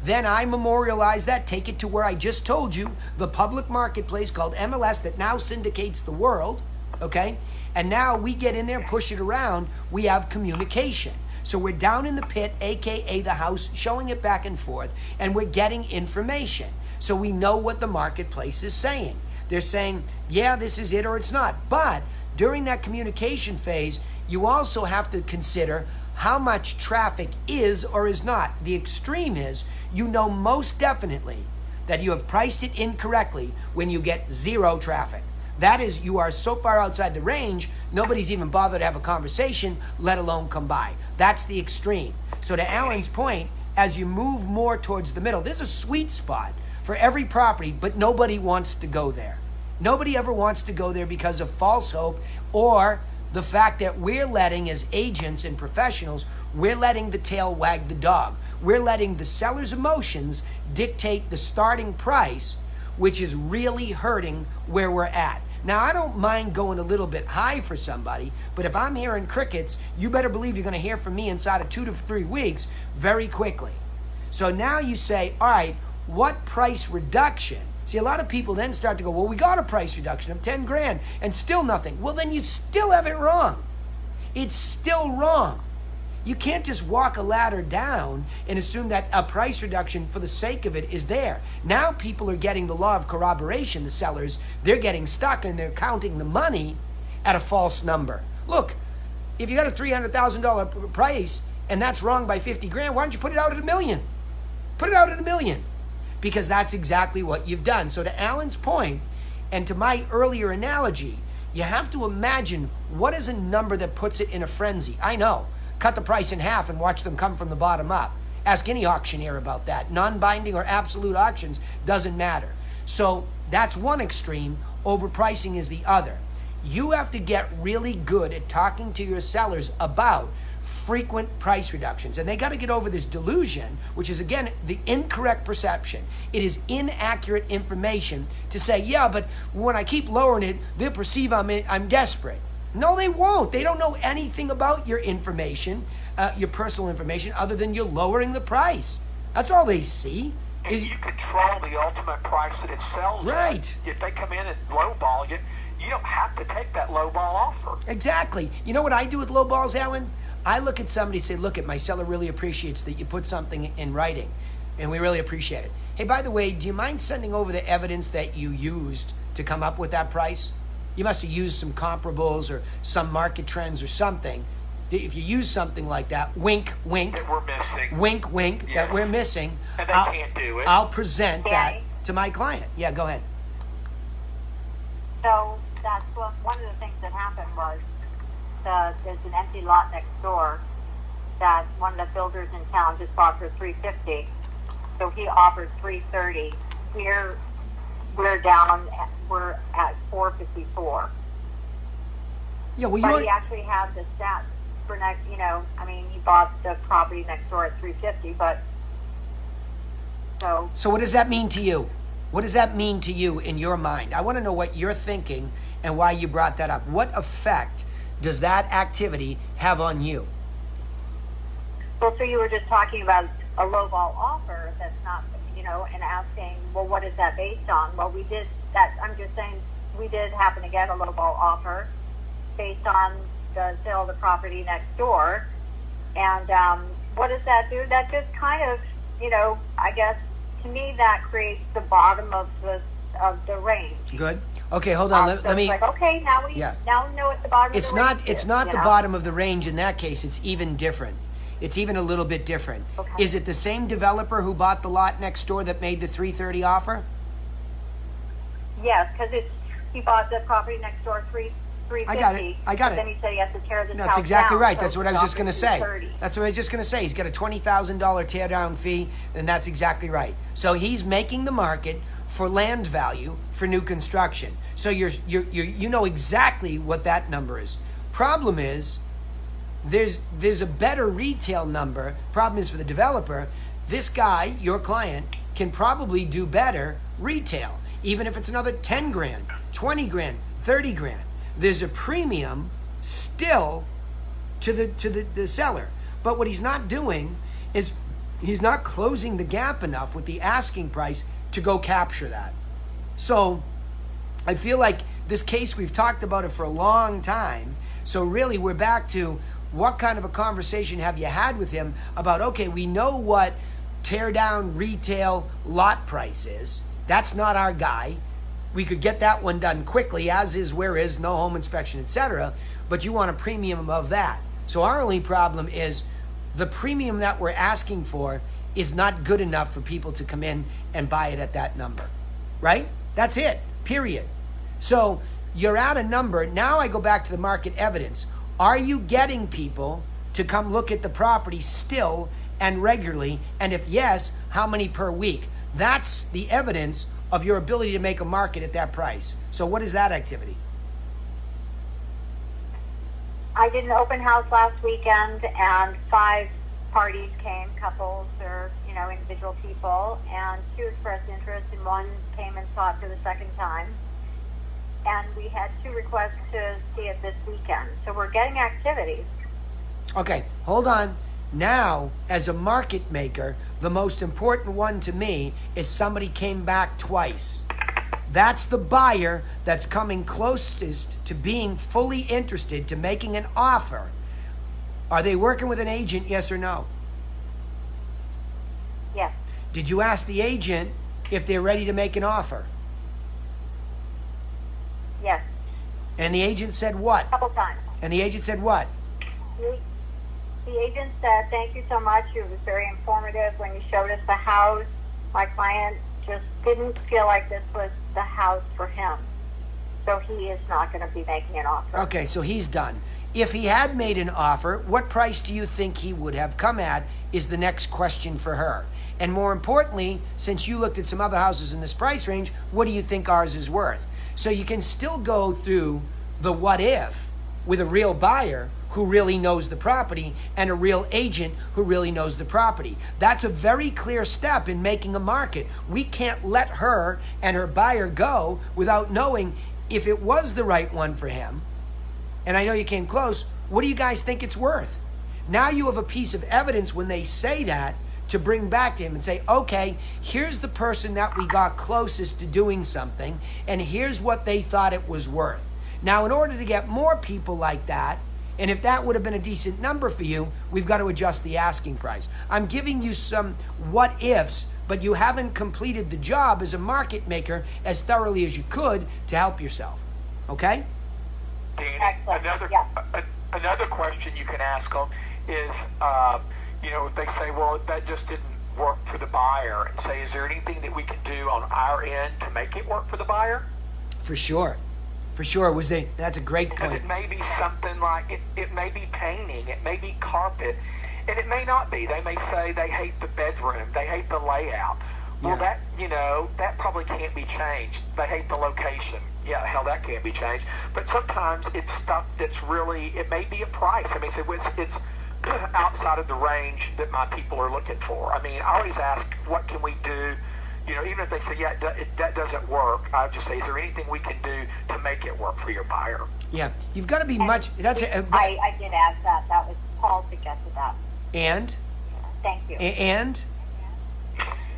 then I memorialize that, take it to where I just told you, the public marketplace called MLS that now syndicates the world, okay? And now we get in there, push it around, we have communication. So we're down in the pit, AKA the house, showing it back and forth, and we're getting information. So we know what the marketplace is saying. They're saying, yeah, this is it or it's not. But during that communication phase, you also have to consider how much traffic is or is not. The extreme is, you know most definitely that you have priced it incorrectly when you get zero traffic. That is, you are so far outside the range, nobody's even bothered to have a conversation, let alone come by. That's the extreme. So to Alan's point, as you move more towards the middle, there's a sweet spot for every property, but nobody wants to go there. Nobody ever wants to go there because of false hope, or the fact that we're letting, as agents and professionals, we're letting the tail wag the dog. We're letting the seller's emotions dictate the starting price, which is really hurting where we're at. Now, I don't mind going a little bit high for somebody, but if I'm hearing crickets, you better believe you're going to hear from me inside of 2 to 3 weeks very quickly. So now you say, all right, what price reduction? See, a lot of people then start to go, well, we got a price reduction of 10 grand and still nothing. Well, then you still have it wrong. It's still wrong. You can't just walk a ladder down and assume that a price reduction for the sake of it is there. Now people are getting the law of corroboration, the sellers. They're getting stuck and they're counting the money at a false number. Look, if you got a $300,000 price and that's wrong by 50 grand, why don't you put it out at $1 million? Put it out at $1 million, because that's exactly what you've done. So to Alan's point, and to my earlier analogy, you have to imagine what is a number that puts it in a frenzy. I know. Cut the price in half and watch them come from the bottom up. Ask any auctioneer about that. Non-binding or absolute auctions, doesn't matter. So that's one extreme. Overpricing is the other. You have to get really good at talking to your sellers about frequent price reductions. And they got to get over this delusion, which is, again, the incorrect perception. It is inaccurate information to say, yeah, but when I keep lowering it, they'll perceive I'm desperate. No, they won't. They don't know anything about your information, your personal information, other than you're lowering the price. That's all they see. And you control the ultimate price that it sells Right. at. If they come in and lowball you, you don't have to take that lowball offer. Exactly. You know what I do with low balls, Alan? I look at somebody and say, look, my seller really appreciates that you put something in writing, and we really appreciate it. Hey, by the way, do you mind sending over the evidence that you used to come up with that price? You must have used some comparables or some market trends or something. If you use something like that, wink, wink. That we're missing. Wink, wink, Yeah. that we're missing. And they can't do it. I'll present that Okay. to my client. Yeah, go ahead. So that's one of the things that happened was there's an empty lot next door that one of the builders in town just bought for $350. So he offered $330. We're down. We're at $454. Yeah, well, But he actually had the stats for next. He bought the property next door at $350. But So what does that mean to you? What does that mean to you in your mind? I want to know what you're thinking and why you brought that up. What effect does that activity have on you? well, so you were just talking about a lowball offer that's not, and asking, well, what is that based on? Well, we did that. I'm just saying we did happen to get a lowball offer based on the sale of the property next door. And what does that do? That just kind of, I guess to me that creates the bottom of the range. Good. Okay, hold on. So Let me. it's like, okay, now we know what the bottom It's of the not. range It's is, not you the know? bottom of the range in that case. It's even different. It's even a little bit different. Okay. Is it the same developer who bought the lot next door that made the $330 offer? Yes, because he bought the property next door $350. I got it. But then he said he has to tear the That's house exactly down, right. so That's what he I was just offered going to say. $330. That's what I was just going to say. He's got a $20,000 tear down fee, and that's exactly right. So he's making the market for land value for new construction. So you know exactly what that number is. Problem is, there's a better retail number. Problem is for the developer, this guy, your client, can probably do better retail, even if it's another 10 grand, 20 grand, 30 grand. There's a premium still to the seller. But what he's not doing is he's not closing the gap enough with the asking price to go capture that. So I feel like this case, we've talked about it for a long time. So really we're back to what kind of a conversation have you had with him about, okay, we know what tear down retail lot price is. That's not our guy. We could get that one done quickly, as is, where is, no home inspection, etc. But you want a premium above that. So our only problem is the premium that we're asking for is not good enough for people to come in and buy it at that number, right? That's it, period. So you're at a number. Now I go back to the market evidence. Are you getting people to come look at the property still and regularly? And if yes, how many per week? That's the evidence of your ability to make a market at that price. So what is that activity? I did an open house last weekend, and 5 parties came, couples or individual people, and 2 expressed interest, and 1 came and saw it for the second time. And we had 2 requests to see it this weekend. So we're getting activity. Okay, hold on. Now, as a market maker, the most important one to me is somebody came back twice. That's the buyer that's coming closest to being fully interested, to making an offer. Are they working with an agent, yes or no? Yes. Did you ask the agent if they're ready to make an offer? Yes. And the agent said what? A couple times. And the agent said what? The agent said, "Thank you so much. It was very informative when you showed us the house. My client just didn't feel like this was the house for him. So he is not going to be making an offer." Okay, so he's done. If he had made an offer, what price do you think he would have come at is the next question for her. And more importantly, since you looked at some other houses in this price range, what do you think ours is worth? So you can still go through the what if with a real buyer who really knows the property and a real agent who really knows the property. That's a very clear step in making a market. We can't let her and her buyer go without knowing if it was the right one for him. And I know you came close. What do you guys think it's worth? Now you have a piece of evidence when they say that to bring back to him and say, okay, here's the person that we got closest to doing something, and here's what they thought it was worth. Now, in order to get more people like that, and if that would have been a decent number for you, we've got to adjust the asking price. I'm giving you some what ifs, but you haven't completed the job as a market maker as thoroughly as you could to help yourself. Okay? Danny, Excellent. another question you can ask them is, if they say, well, that just didn't work for the buyer, and say, is there anything that we can do on our end to make it work for the buyer? For sure. That's a great Because point. it may be something like, it may be painting, it may be carpet, and it may not be. They may say they hate the bedroom, they hate the layout. Well, Yeah. that probably can't be changed. They hate the location. Yeah, hell, that can't be changed. But sometimes it's stuff that's really, it may be a price. I mean, it's outside of the range that my people are looking for. I mean, I always ask, what can we do? Even if they say, yeah, that doesn't work, I just say, is there anything we can do to make it work for your buyer? Yeah, you've got to be much. That's I did ask that. That was Paul suggested that. and Thank you. and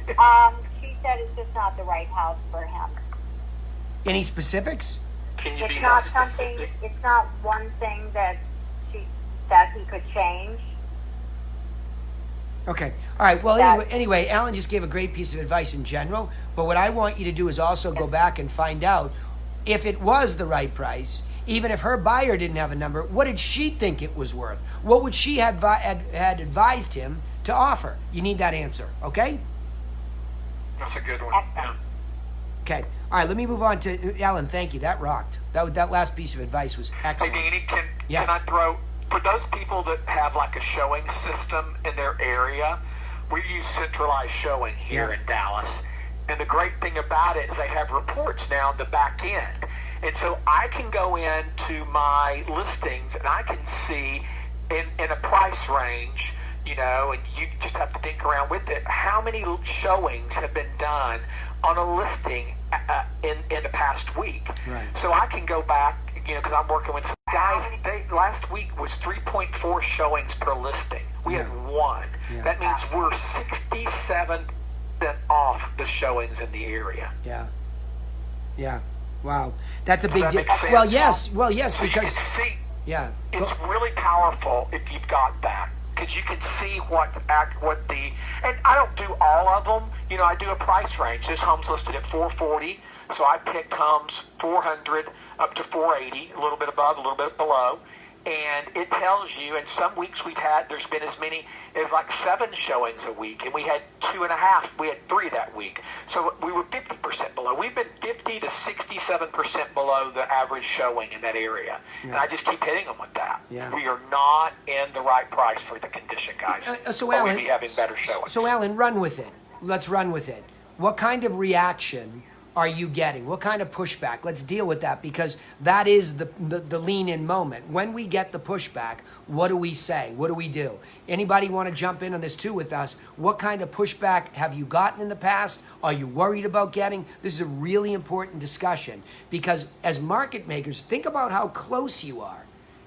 She said it's just not the right house for him. any specifics? Can you It's be not more something. specific? It's not one thing that he could change. Okay. All right. Well, That- anyway, Alan just gave a great piece of advice in general. But what I want you to do is also go back and find out if it was the right price. Even if her buyer didn't have a number, what did she think it was worth? What would she had advised him to offer? You need that answer. Okay. That's a good one. Excellent. Okay. All right. Let me move on to Alan. Thank you. That rocked. That last piece of advice was Hey, excellent. Danny, Yeah. can I throw, for those people that have like a showing system in their area, we use centralized showing here Yeah. in Dallas. And the great thing about it is they have reports now on the back end. And so I can go into my listings and I can see in a price range, and you just have to think around with it, how many showings have been done on a listing in the past week. Right. So I can go back, because I'm working with some guys. Last week was 3.4 showings per listing. We Yeah. had one. Yeah. That means we're 67% off the showings in the area. Yeah. Yeah. Wow. That's a Does big that deal. make sense? Well, yes, So because you can see, yeah. it's Go- really powerful if you've got that, because you can see what the, and I don't do all of them. I do a price range. This home's listed at 440, so I picked homes 400 up to 480, a little bit above, a little bit below, and it tells you. And some weeks there's been as many as like 7 showings a week, and we had 2.5. We had 3 that week, so we were 50% below. We've been 50 to 67% below the average showing in that area, and I just keep hitting them with that. Yeah. We are not in the right price for the condition, guys. So Or Alan, we'd be having better showings. So Alan, run with it. Let's run with it. What kind of reaction are you getting? What kind of pushback? Let's deal with that, because that is the lean-in moment. When we get the pushback, what do we say? What do we do? Anybody want to jump in on this too with us? What kind of pushback have you gotten in the past? Are you worried about getting? This is a really important discussion, because as market makers, think about how close you are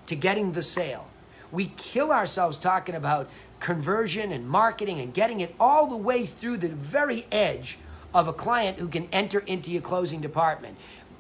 to getting the sale. We kill ourselves talking about conversion and marketing and getting it all the way through the very edge of a client who can enter into your closing department.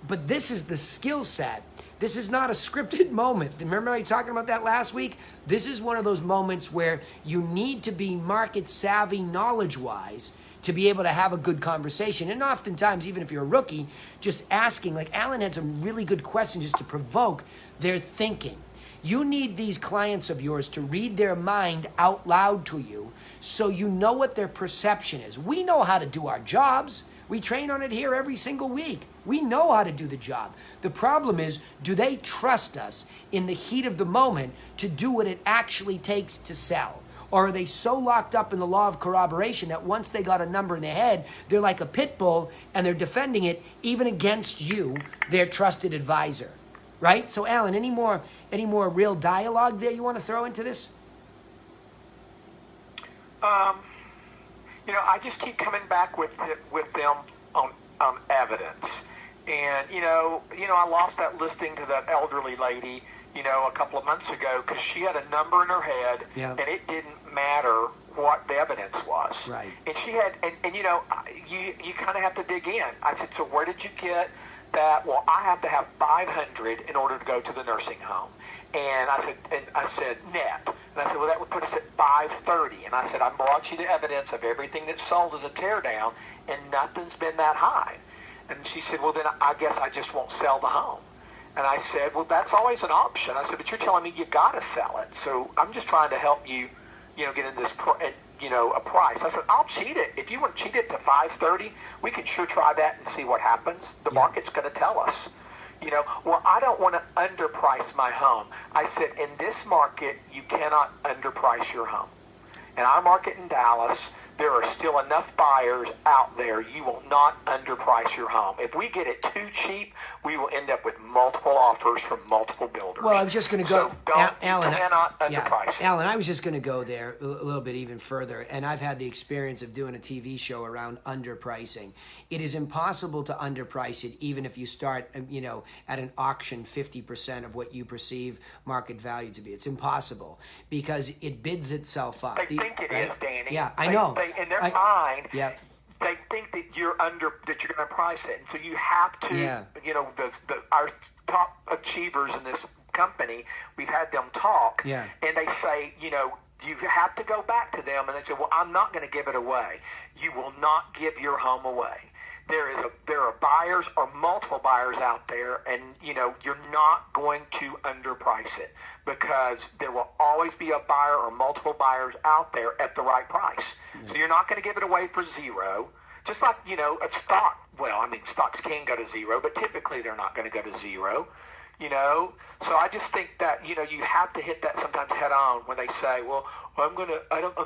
But this is the skill set. This is not a scripted moment. Remember I talking about that last week? This is one of those moments where you need to be market savvy knowledge-wise to be able to have a good conversation. And oftentimes, even if you're a rookie, just asking, like Alan had some really good questions just to provoke their thinking. You need these clients of yours to read their mind out loud to you so you know what their perception is. We know how to do our jobs. We train on it here every single week. We know how to do the job. The problem is, do they trust us in the heat of the moment to do what it actually takes to sell? Or are they so locked up in the law of corroboration that once they got a number in their head, they're like a pit bull and they're defending it even against you, their trusted advisor? Right? So Alan, any more real dialogue there you want to throw into this? I just keep coming back with them on evidence, and I lost that listing to that elderly lady, a couple of months ago because she had a number in her head, and it didn't matter what the evidence was. Right. And she had, you kind of have to dig in. I said, so where did you get that? Well, I have to have 500 in order to go to the nursing home. And I said, net. And I said, well, that would put us at 530. And I said, I brought you the evidence of everything that's sold as a teardown, and nothing's been that high. And she said, well, then I guess I just won't sell the home. And I said, well, that's always an option. I said, but you're telling me you've got to sell it. So I'm just trying to help you, get in this, a price. I said, I'll cheat it. If you want to cheat it to 530, we can sure try that and see what happens. The market's going to tell us. Well, I don't want to underprice my home. I said, in this market, you cannot underprice your home. In our market in Dallas, there are still enough buyers out there. You will not underprice your home. If we get it too cheap, we will end up with multiple offers from multiple builders. Well, I was just going to go, Alan. You cannot underprice it. Alan, I was just going to go there a little bit even further, and I've had the experience of doing a TV show around underpricing. It is impossible to underprice it, even if you start, at an auction 50% of what you perceive market value to be. It's impossible because it bids itself up. They think it is, Danny. Yeah, I know. In their mind, they think that you're going to price it, and so you have to. Our top achievers in this company, we've had them talk, and they say, you have to go back to them, and they say, well, I'm not going to give it away. You will not give your home away. There are buyers or multiple buyers out there, and you're not going to underprice it because there will always be a buyer or multiple buyers out there at the right price. So you're not going to give it away for zero. Just like a stock. Well, stocks can go to zero, but typically they're not going to go to zero. So I just think that you have to hit that sometimes head on when they say, well, I'm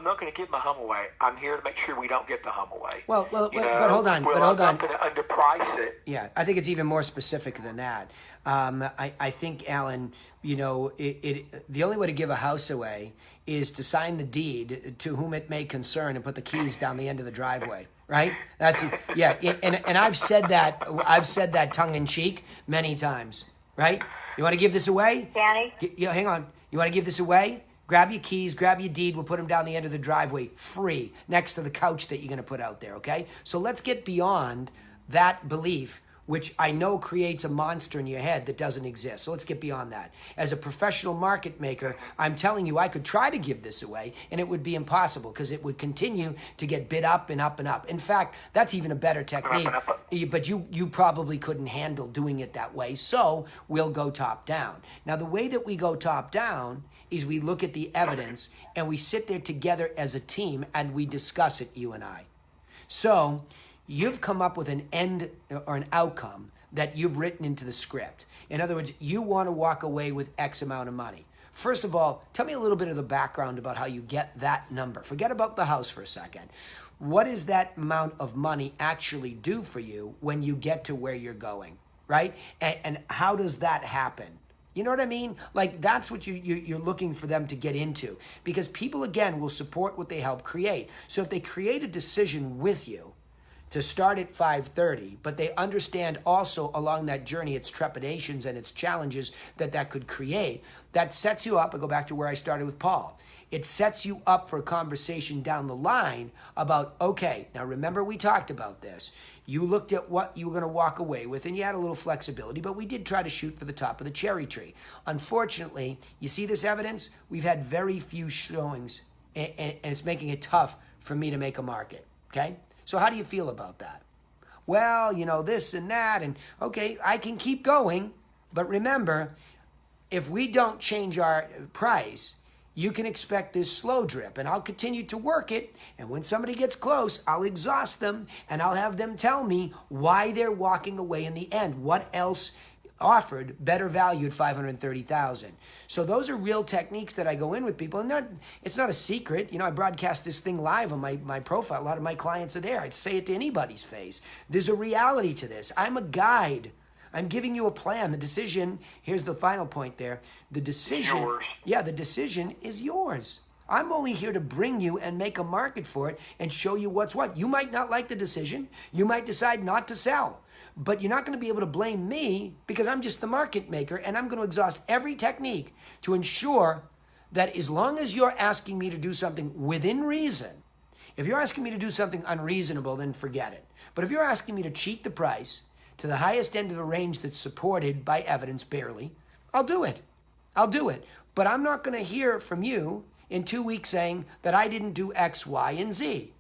not going to give my home away. I'm here to make sure we don't get the home away. But hold on. I'm not going to underprice it. Yeah, I think it's even more specific than that. I think, Alan, the only way to give a house away is to sign the deed to whom it may concern and put the keys down the end of the driveway. Right? And I've said that tongue in cheek many times. Right? You want to give this away? Danny? Hang on. You want to give this away? Grab your keys, grab your deed. We'll put them down the end of the driveway, free, next to the couch that you're going to put out there, okay? So let's get beyond that belief, which I know creates a monster in your head that doesn't exist. So let's get beyond that. As a professional market maker, I'm telling you I could try to give this away, and it would be impossible because it would continue to get bid up and up and up. In fact, that's even a better technique, but you probably couldn't handle doing it that way. So we'll go top down. Now, the way that we go top down is we look at the evidence and we sit there together as a team and we discuss it, you and I. So you've come up with an end or an outcome that you've written into the script. In other words, you want to walk away with X amount of money. First of all, tell me a little bit of the background about how you get that number. Forget about the house for a second. What does that amount of money actually do for you when you get to where you're going, right? And how does that happen? You know what I mean? Like, that's what you're looking for them to get into. Because people, again, will support what they help create. So if they create a decision with you to start at 5:30, but they understand also along that journey its trepidations and its challenges that could create, that sets you up. I go back to where I started with Paul. It sets you up for a conversation down the line about, okay, now remember we talked about this. You looked at what you were going to walk away with and you had a little flexibility, but we did try to shoot for the top of the cherry tree. Unfortunately, you see this evidence? We've had very few showings and it's making it tough for me to make a market, okay? So how do you feel about that? Well, this and that, and okay, I can keep going, but remember, if we don't change our price, you can expect this slow drip, and I'll continue to work it. And when somebody gets close, I'll exhaust them and I'll have them tell me why they're walking away in the end. What else offered better value at $530,000? So those are real techniques that I go in with people, and it's not a secret. You know, I broadcast this thing live on my profile. A lot of my clients are there. I'd say it to anybody's face. There's a reality to this. I'm a guide. I'm giving you a plan. The decision, here's the final point there. The decision, yours. Yeah, the decision is yours. I'm only here to bring you and make a market for it and show you what's what. You might not like the decision. You might decide not to sell. But you're not going to be able to blame me because I'm just the market maker, and I'm going to exhaust every technique to ensure that as long as you're asking me to do something within reason, if you're asking me to do something unreasonable, then forget it. But if you're asking me to cheat the price to the highest end of the range that's supported by evidence barely, I'll do it. I'll do it. But I'm not going to hear from you in 2 weeks saying that I didn't do X, Y, and Z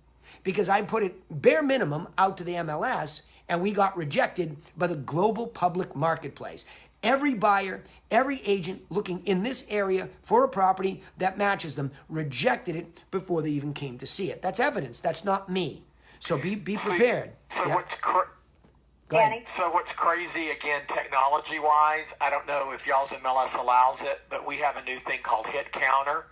because I put it bare minimum out to the MLS and we got rejected by the global public marketplace. Every buyer, every agent looking in this area for a property that matches them rejected it before they even came to see it. That's evidence. That's not me. So be prepared. So Yeah. Go Danny? ahead. So what's crazy, again, technology-wise, I don't know if y'all's MLS allows it, but we have a new thing called Hit Counter,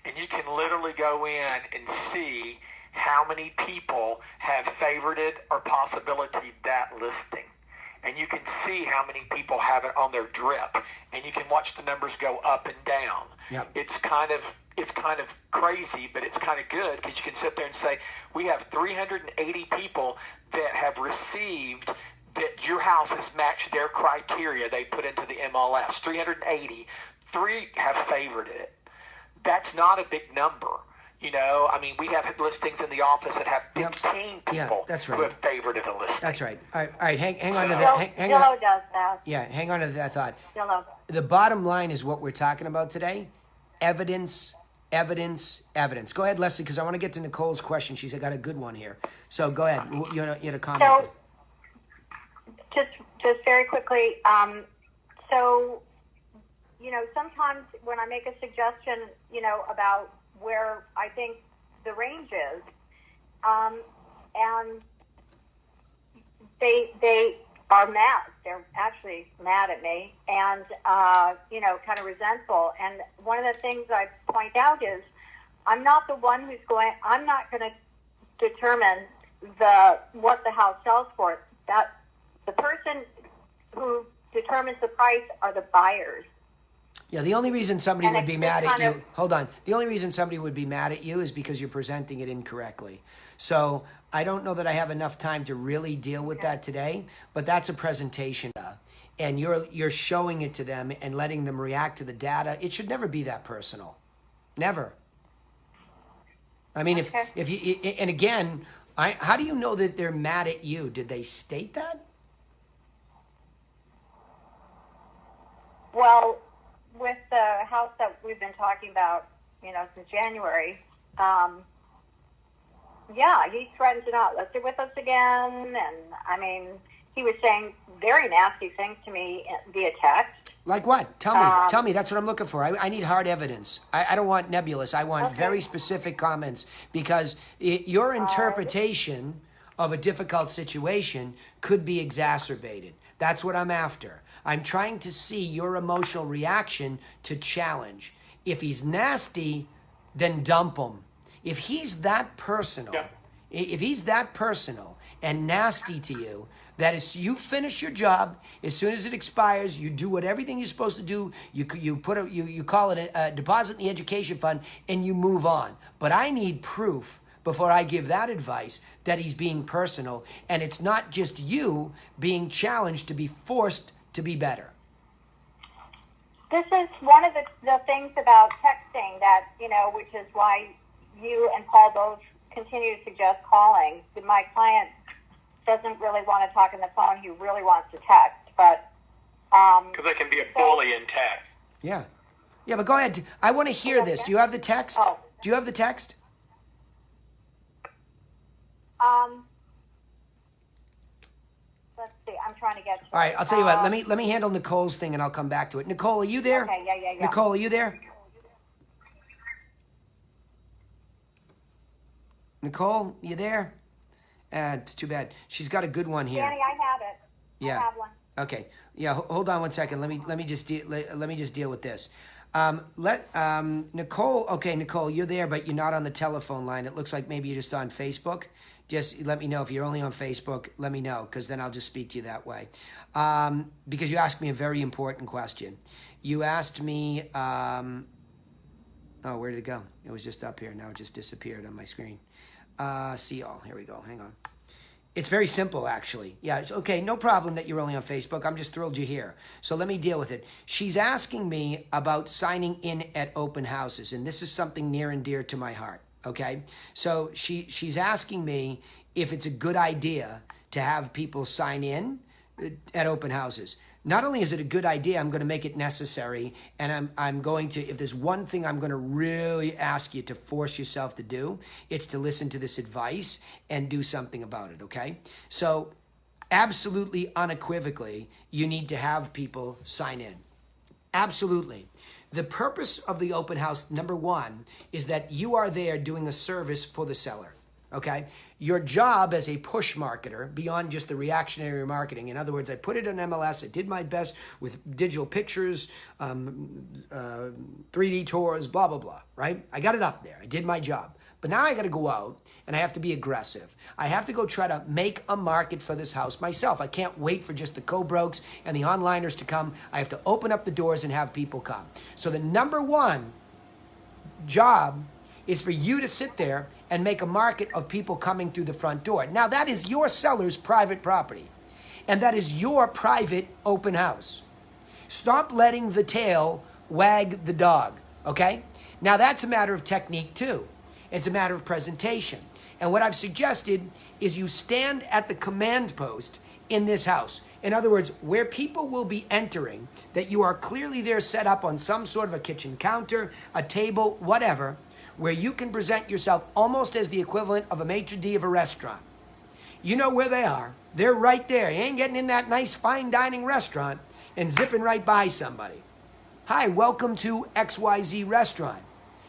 and you can literally go in and see how many people have favorited or possibility that listing. And you can see how many people have it on their drip, and you can watch the numbers go up and down. Yep. It's kind of crazy, but it's kind of good because you can sit there and say, we have 380 people that have received that your house has matched their criteria they put into the MLS. 380. 3 have favored it. That's not a big number. You know, I mean, we have listings in the office that have 15 people that's who right. have favored a listing. That's right. All right, hang on to that. Hang on. Zillow does that. Yeah, hang on to that thought. Zillow. The bottom line is what we're talking about today. Evidence, evidence, evidence. Go ahead, Leslie, because I want to get to Nicole's question. She's got a good one here. So go ahead. You had a comment. So, just very quickly, so, you know, sometimes when I make a suggestion, you know, about where I think the range is, and they are mad. They're actually mad at me and, you know, kind of resentful. And one of the things I point out is I'm not the one I'm not going to determine what the house sells for. That the person who determines the price are the buyers. Yeah, the only reason somebody And would be it's mad at kind you, of- hold on. The only reason somebody would be mad at you is because you're presenting it incorrectly. So I don't know that I have enough time to really deal with that today, but that's a presentation. And you're showing it to them and letting them react to the data. It should never be that personal. Never. I mean, Okay. if you, and again, how do you know that they're mad at you? Did they state that? Well, with the house that we've been talking about, you know, since January, yeah, he threatened to not list it with us again. And, I mean, he was saying very nasty things to me via text. Like what? Tell me. That's what I'm looking for. I need hard evidence. I don't want nebulous. I want very specific comments because your interpretation of a difficult situation could be exacerbated. That's what I'm after. I'm trying to see your emotional reaction to challenge. If he's nasty, then dump him. If he's that personal, if he's that personal and nasty to you, that is, you finish your job as soon as it expires. You do everything you're supposed to do. You call it a deposit in the education fund, and you move on. But I need proof before I give that advice that he's being personal, and it's not just you being challenged to be forced to be better. This is one of the things about texting that, you know, which is why you and Paul both continue to suggest calling. My client doesn't really want to talk on the phone. He really wants to text, but Because I can be a bully in text. Yeah, but go ahead. I want to hear this. Do you have the text? Oh. Do you have the text? let's see. I'm trying to get to. All right, I'll tell you what. Let me handle Nicole's thing, and I'll come back to it. Nicole, are you there? Okay, yeah. Nicole, are you there? Nicole, you there? It's too bad. She's got a good one here. Danny, I have it. Yeah. I have one. Okay. Yeah. Hold on one second. Let me just deal with this. Nicole. Okay, Nicole, you're there, but you're not on the telephone line. It looks like maybe you're just on Facebook. Just let me know if you're only on Facebook. Let me know, because then I'll just speak to you that way. Because you asked me a very important question. You asked me. Oh, where did it go? It was just up here. Now it just disappeared on my screen. See all. Here we go. Hang on. It's very simple, actually. Yeah, it's okay, no problem that you're only on Facebook. I'm just thrilled you're here. So let me deal with it. She's asking me about signing in at open houses, and this is something near and dear to my heart, okay? So she's asking me if it's a good idea to have people sign in at open houses. Not only is it a good idea, I'm going to make it necessary, and I'm going to, if there's one thing I'm going to really ask you to force yourself to do, it's to listen to this advice and do something about it, okay? So absolutely unequivocally, you need to have people sign in. Absolutely. The purpose of the open house, number one, is that you are there doing a service for the seller. Okay, your job as a push marketer, beyond just the reactionary marketing. In other words, I put it on MLS. I did my best with digital pictures, 3D tours, blah, blah, blah, right? I got it up there. I did my job. But now I got to go out and I have to be aggressive. I have to go try to make a market for this house myself. I can't wait for just the co-brokes and the onliners to come. I have to open up the doors and have people come. So the number one job is for you to sit there and make a market of people coming through the front door. Now, that is your seller's private property, and that is your private open house. Stop letting the tail wag the dog, okay? Now, that's a matter of technique, too. It's a matter of presentation. And what I've suggested is you stand at the command post in this house. In other words, where people will be entering, that you are clearly there set up on some sort of a kitchen counter, a table, whatever, where you can present yourself almost as the equivalent of a maitre d' of a restaurant. You know where they are. They're right there. You ain't getting in that nice fine dining restaurant and zipping right by somebody. Hi, welcome to XYZ Restaurant.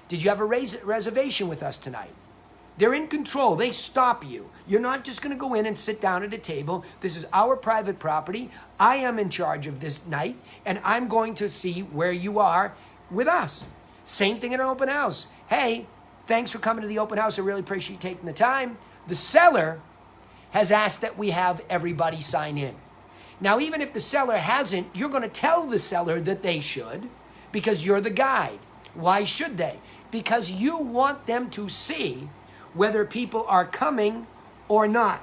Did you have a reservation with us tonight? They're in control. They stop you. You're not just going to go in and sit down at a table. This is our private property. I am in charge of this night, and I'm going to see where you are with us. Same thing at an open house. Hey, thanks for coming to the open house. I really appreciate you taking the time. The seller has asked that we have everybody sign in. Now, even if the seller hasn't, you're going to tell the seller that they should, because you're the guide. Why should they? Because you want them to see whether people are coming or not.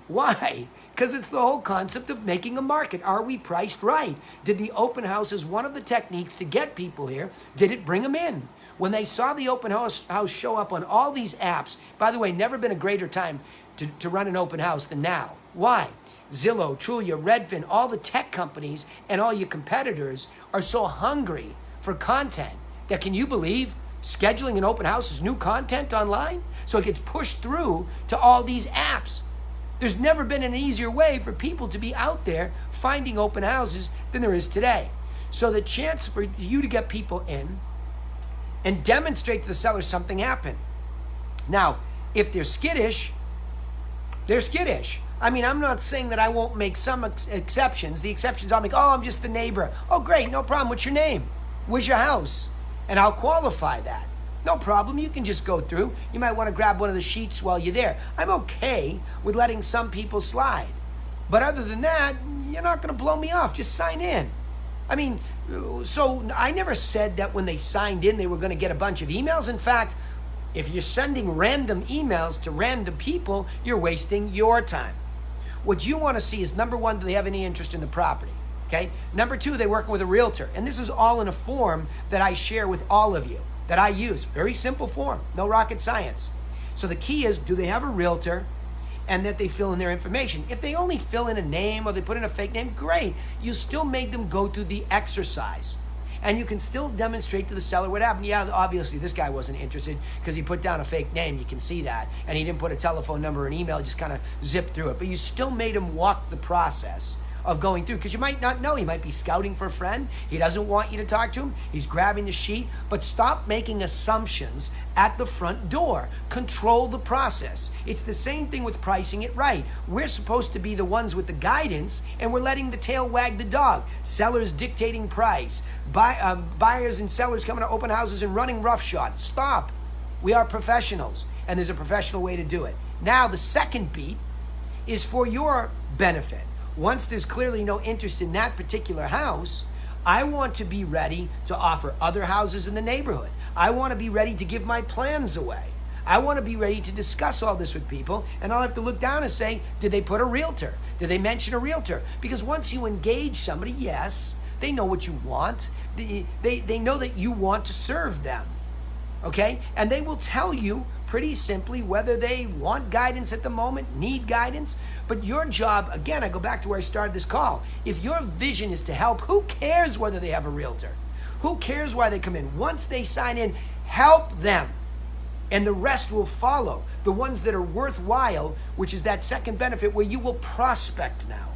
Why? Because it's the whole concept of making a market. Are we priced right? Did the open house as one of the techniques to get people here, did it bring them in? When they saw the open house show up on all these apps, by the way, never been a greater time to run an open house than now. Why? Zillow, Trulia, Redfin, all the tech companies and all your competitors are so hungry for content that, can you believe, scheduling an open house is new content online? So it gets pushed through to all these apps. There's never been an easier way for people to be out there finding open houses than there is today. So the chance for you to get people in and demonstrate to the seller something happened. Now, if they're skittish, they're skittish. I mean, I'm not saying that I won't make some exceptions. The exceptions I'll make, oh, I'm just the neighbor. Oh, great, no problem. What's your name? Where's your house? And I'll qualify that. No problem, you can just go through. You might want to grab one of the sheets while you're there. I'm okay with letting some people slide. But other than that, you're not going to blow me off. Just sign in. I mean, so I never said that when they signed in, they were going to get a bunch of emails. In fact, if you're sending random emails to random people, you're wasting your time. What you want to see is, number one, do they have any interest in the property? Okay. Number two, they're working with a realtor. And this is all in a form that I share with all of you, that I use. Very simple form, no rocket science. So the key is, do they have a realtor, and that they fill in their information. If they only fill in a name or they put in a fake name, great. You still made them go through the exercise. And you can still demonstrate to the seller what happened. Yeah, obviously this guy wasn't interested because he put down a fake name. You can see that. And he didn't put a telephone number or an email, just kind of zipped through it. But you still made him walk the process of going through, because you might not know. He might be scouting for a friend. He doesn't want you to talk to him. He's grabbing the sheet. But stop making assumptions at the front door. Control the process. It's the same thing with pricing it right. We're supposed to be the ones with the guidance, and we're letting the tail wag the dog. Sellers dictating price. Buyers and sellers coming to open houses and running roughshod. Stop. We are professionals, and there's a professional way to do it. Now, the second beat is for your benefit. Once there's clearly no interest in that particular house, I want to be ready to offer other houses in the neighborhood. I want to be ready to give my plans away. I want to be ready to discuss all this with people, and I'll have to look down and say, did they put a realtor? Did they mention a realtor? Because once you engage somebody, yes, they know what you want. They know that you want to serve them. Okay? And they will tell you pretty simply whether they want guidance at the moment, need guidance. But your job, again, I go back to where I started this call. If your vision is to help, who cares whether they have a realtor? Who cares why they come in? Once they sign in, help them. And the rest will follow. The ones that are worthwhile, which is that second benefit where you will prospect now.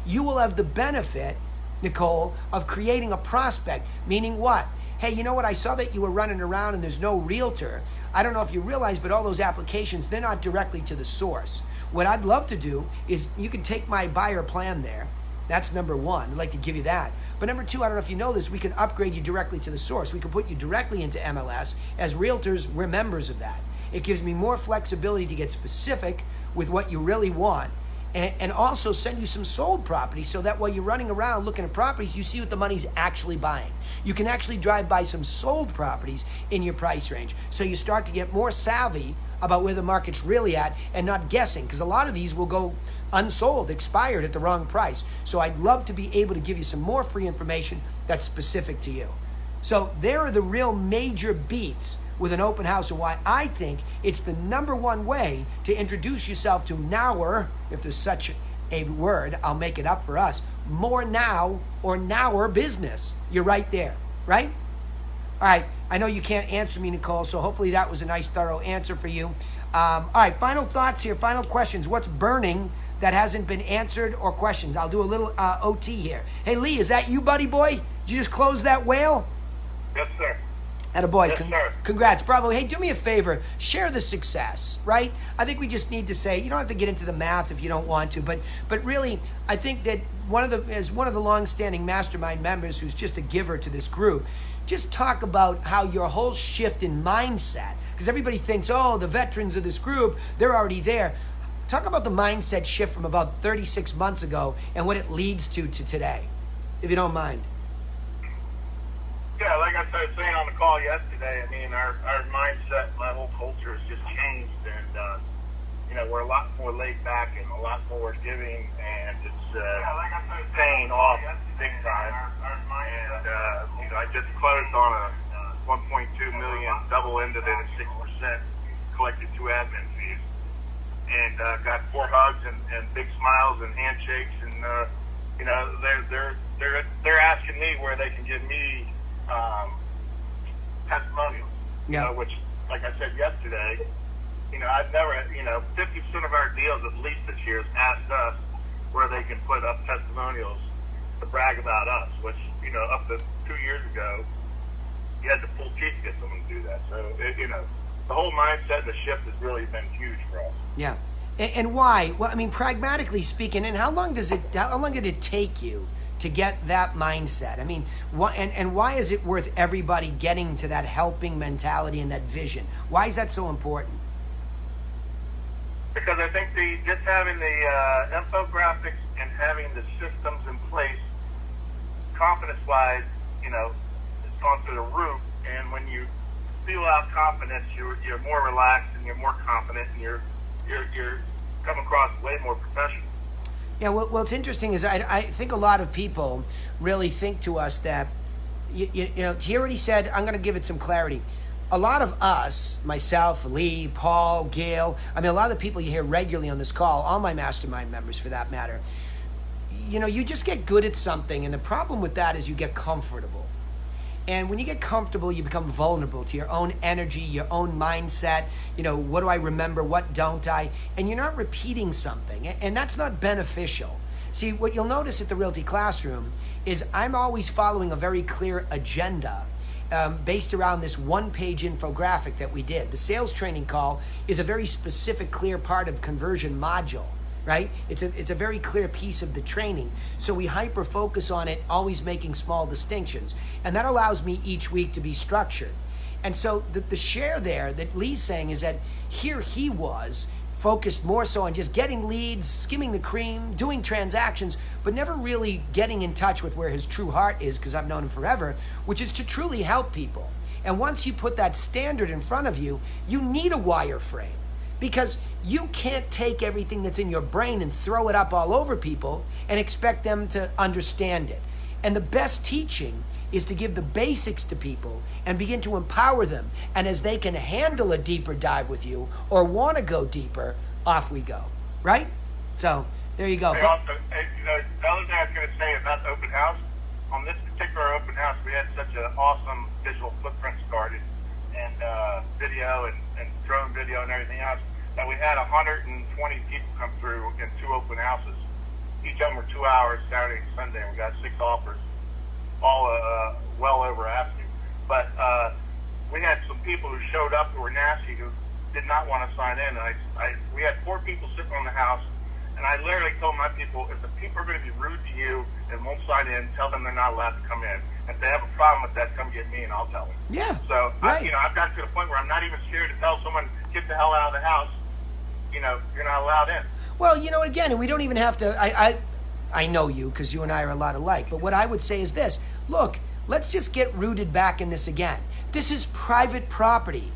You will have the benefit, Nicole, of creating a prospect, meaning what? Hey, you know what? I saw that you were running around and there's no realtor. I don't know if you realize, but all those applications, they're not directly to the source. What I'd love to do is you can take my buyer plan there. That's number one. I'd like to give you that. But number two, I don't know if you know this, we can upgrade you directly to the source. We can put you directly into MLS. As realtors, we're members of that. It gives me more flexibility to get specific with what you really want, and also send you some sold properties so that while you're running around looking at properties, you see what the money's actually buying. You can actually drive by some sold properties in your price range. So you start to get more savvy about where the market's really at and not guessing, because a lot of these will go unsold, expired at the wrong price. So I'd love to be able to give you some more free information that's specific to you. So there are the real major beats with an open house, and why I think it's the number one way to introduce yourself to nower, if there's such a word, I'll make it up for us, more now or nower business. You're right there, right? All right, I know you can't answer me, Nicole, so hopefully that was a nice, thorough answer for you. All right, final thoughts here, final questions. What's burning that hasn't been answered or questions? I'll do a little OT here. Hey, Lee, is that you, buddy boy? Did you just close that whale? Yes, sir. Attaboy. Yes, sir. Congrats. Bravo. Hey, do me a favor. Share the success, right? I think we just need to say, you don't have to get into the math if you don't want to, but really, I think that as one of the long-standing mastermind members who's just a giver to this group, just talk about how your whole shift in mindset, because everybody thinks, oh, the veterans of this group, they're already there. Talk about the mindset shift from about 36 months ago and what it leads to today, if you don't mind. Yeah, like I was saying on the call yesterday, I mean, our mindset, my whole culture has just changed, and we're a lot more laid back and a lot more giving, and it's paying off big time. And I just closed on a 1.2 million, double-ended it at 6%, collected 2 admin fees, and got 4 hugs and big smiles and handshakes, and they're asking me where they can give me testimonials, which, like I said yesterday, I've never, 50% of our deals at least this year has asked us where they can put up testimonials to brag about us, which, up to 2 years ago, you had to pull teeth to get someone to do that. So, the whole mindset and the shift has really been huge for us. Yeah. And why? Well, I mean, pragmatically speaking, and how long did it take you to get that mindset? I mean, why is it worth everybody getting to that helping mentality and that vision? Why is that so important? Because I think just having the infographics and having the systems in place, confidence-wise, it's gone through the roof. And when you feel out confidence, you're more relaxed and you're more confident, and you're come across way more professional. Yeah, well, what's interesting is I think a lot of people really think to us that, he already said, I'm going to give it some clarity. A lot of us, myself, Lee, Paul, Gail, I mean, a lot of the people you hear regularly on this call, all my mastermind members for that matter, you just get good at something, and the problem with that is you get comfortable. And when you get comfortable, you become vulnerable to your own energy, your own mindset. What do I remember? What don't I? And you're not repeating something. And that's not beneficial. See, what you'll notice at the Realty Classroom is I'm always following a very clear agenda based around this one-page infographic that we did. The sales training call is a very specific, clear part of conversion module, right? It's a very clear piece of the training. So we hyper-focus on it, always making small distinctions. And that allows me each week to be structured. And so the share there that Lee's saying is that here he was focused more so on just getting leads, skimming the cream, doing transactions, but never really getting in touch with where his true heart is, because I've known him forever, which is to truly help people. And once you put that standard in front of you, you need a wireframe, because you can't take everything that's in your brain and throw it up all over people and expect them to understand it. And the best teaching is to give the basics to people and begin to empower them. And as they can handle a deeper dive with you or want to go deeper, off we go, right? So there you go. The other thing I was going to say about the open house, on this particular open house, we had such an awesome visual footprint started, and video and drone video and everything else, that we had 120 people come through in 2 open houses. Each of them were 2 hours, Saturday and Sunday. We got 6 offers, all well over asking. But we had some people who showed up who were nasty, who did not want to sign in. We had 4 people sitting on the house, and I literally told my people, if the people are going to be rude to you and won't sign in, tell them they're not allowed to come in. If they have a problem with that, come get me and I'll tell them. Yeah. So right. I've got to the point where I'm not even scared to tell someone, get the hell out of the house. You're not allowed in. Well, again, we don't even have to, I know you because you and I are a lot alike, but what I would say is this. Look, let's just get rooted back in this again. This is private property.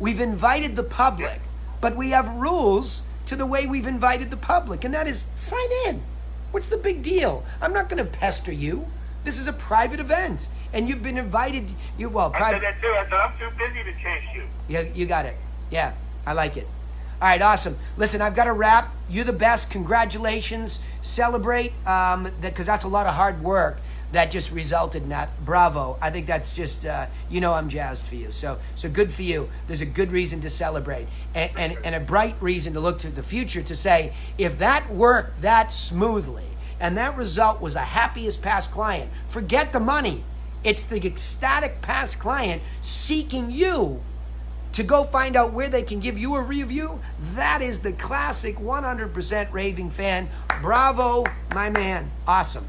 We've invited the public, but we have rules to the way we've invited the public, and that is sign in. What's the big deal? I'm not going to pester you. This is a private event, and you've been invited. I said that too. I said, I'm too busy to chase you. Yeah, you got it. Yeah, I like it. All right, awesome. Listen, I've got to wrap. You're the best. Congratulations. Celebrate, because that's a lot of hard work that just resulted in that. Bravo. I think that's just, I'm jazzed for you. So good for you. There's a good reason to celebrate and a bright reason to look to the future to say, if that worked that smoothly and that result was a happiest past client, forget the money. It's the ecstatic past client seeking you to go find out where they can give you a review. That is the classic 100% raving fan. Bravo, my man. Awesome.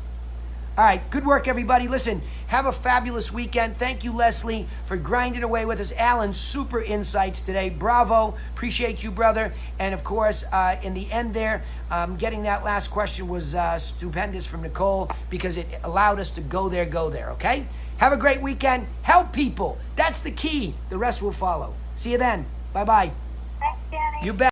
All right, good work, everybody. Listen, have a fabulous weekend. Thank you, Leslie, for grinding away with us. Alan, super insights today. Bravo. Appreciate you, brother. And, of course, in the end there, getting that last question was stupendous from Nicole because it allowed us to go there, okay? Have a great weekend. Help people. That's the key. The rest will follow. See you then. Bye-bye. Thanks, Danny. You bet.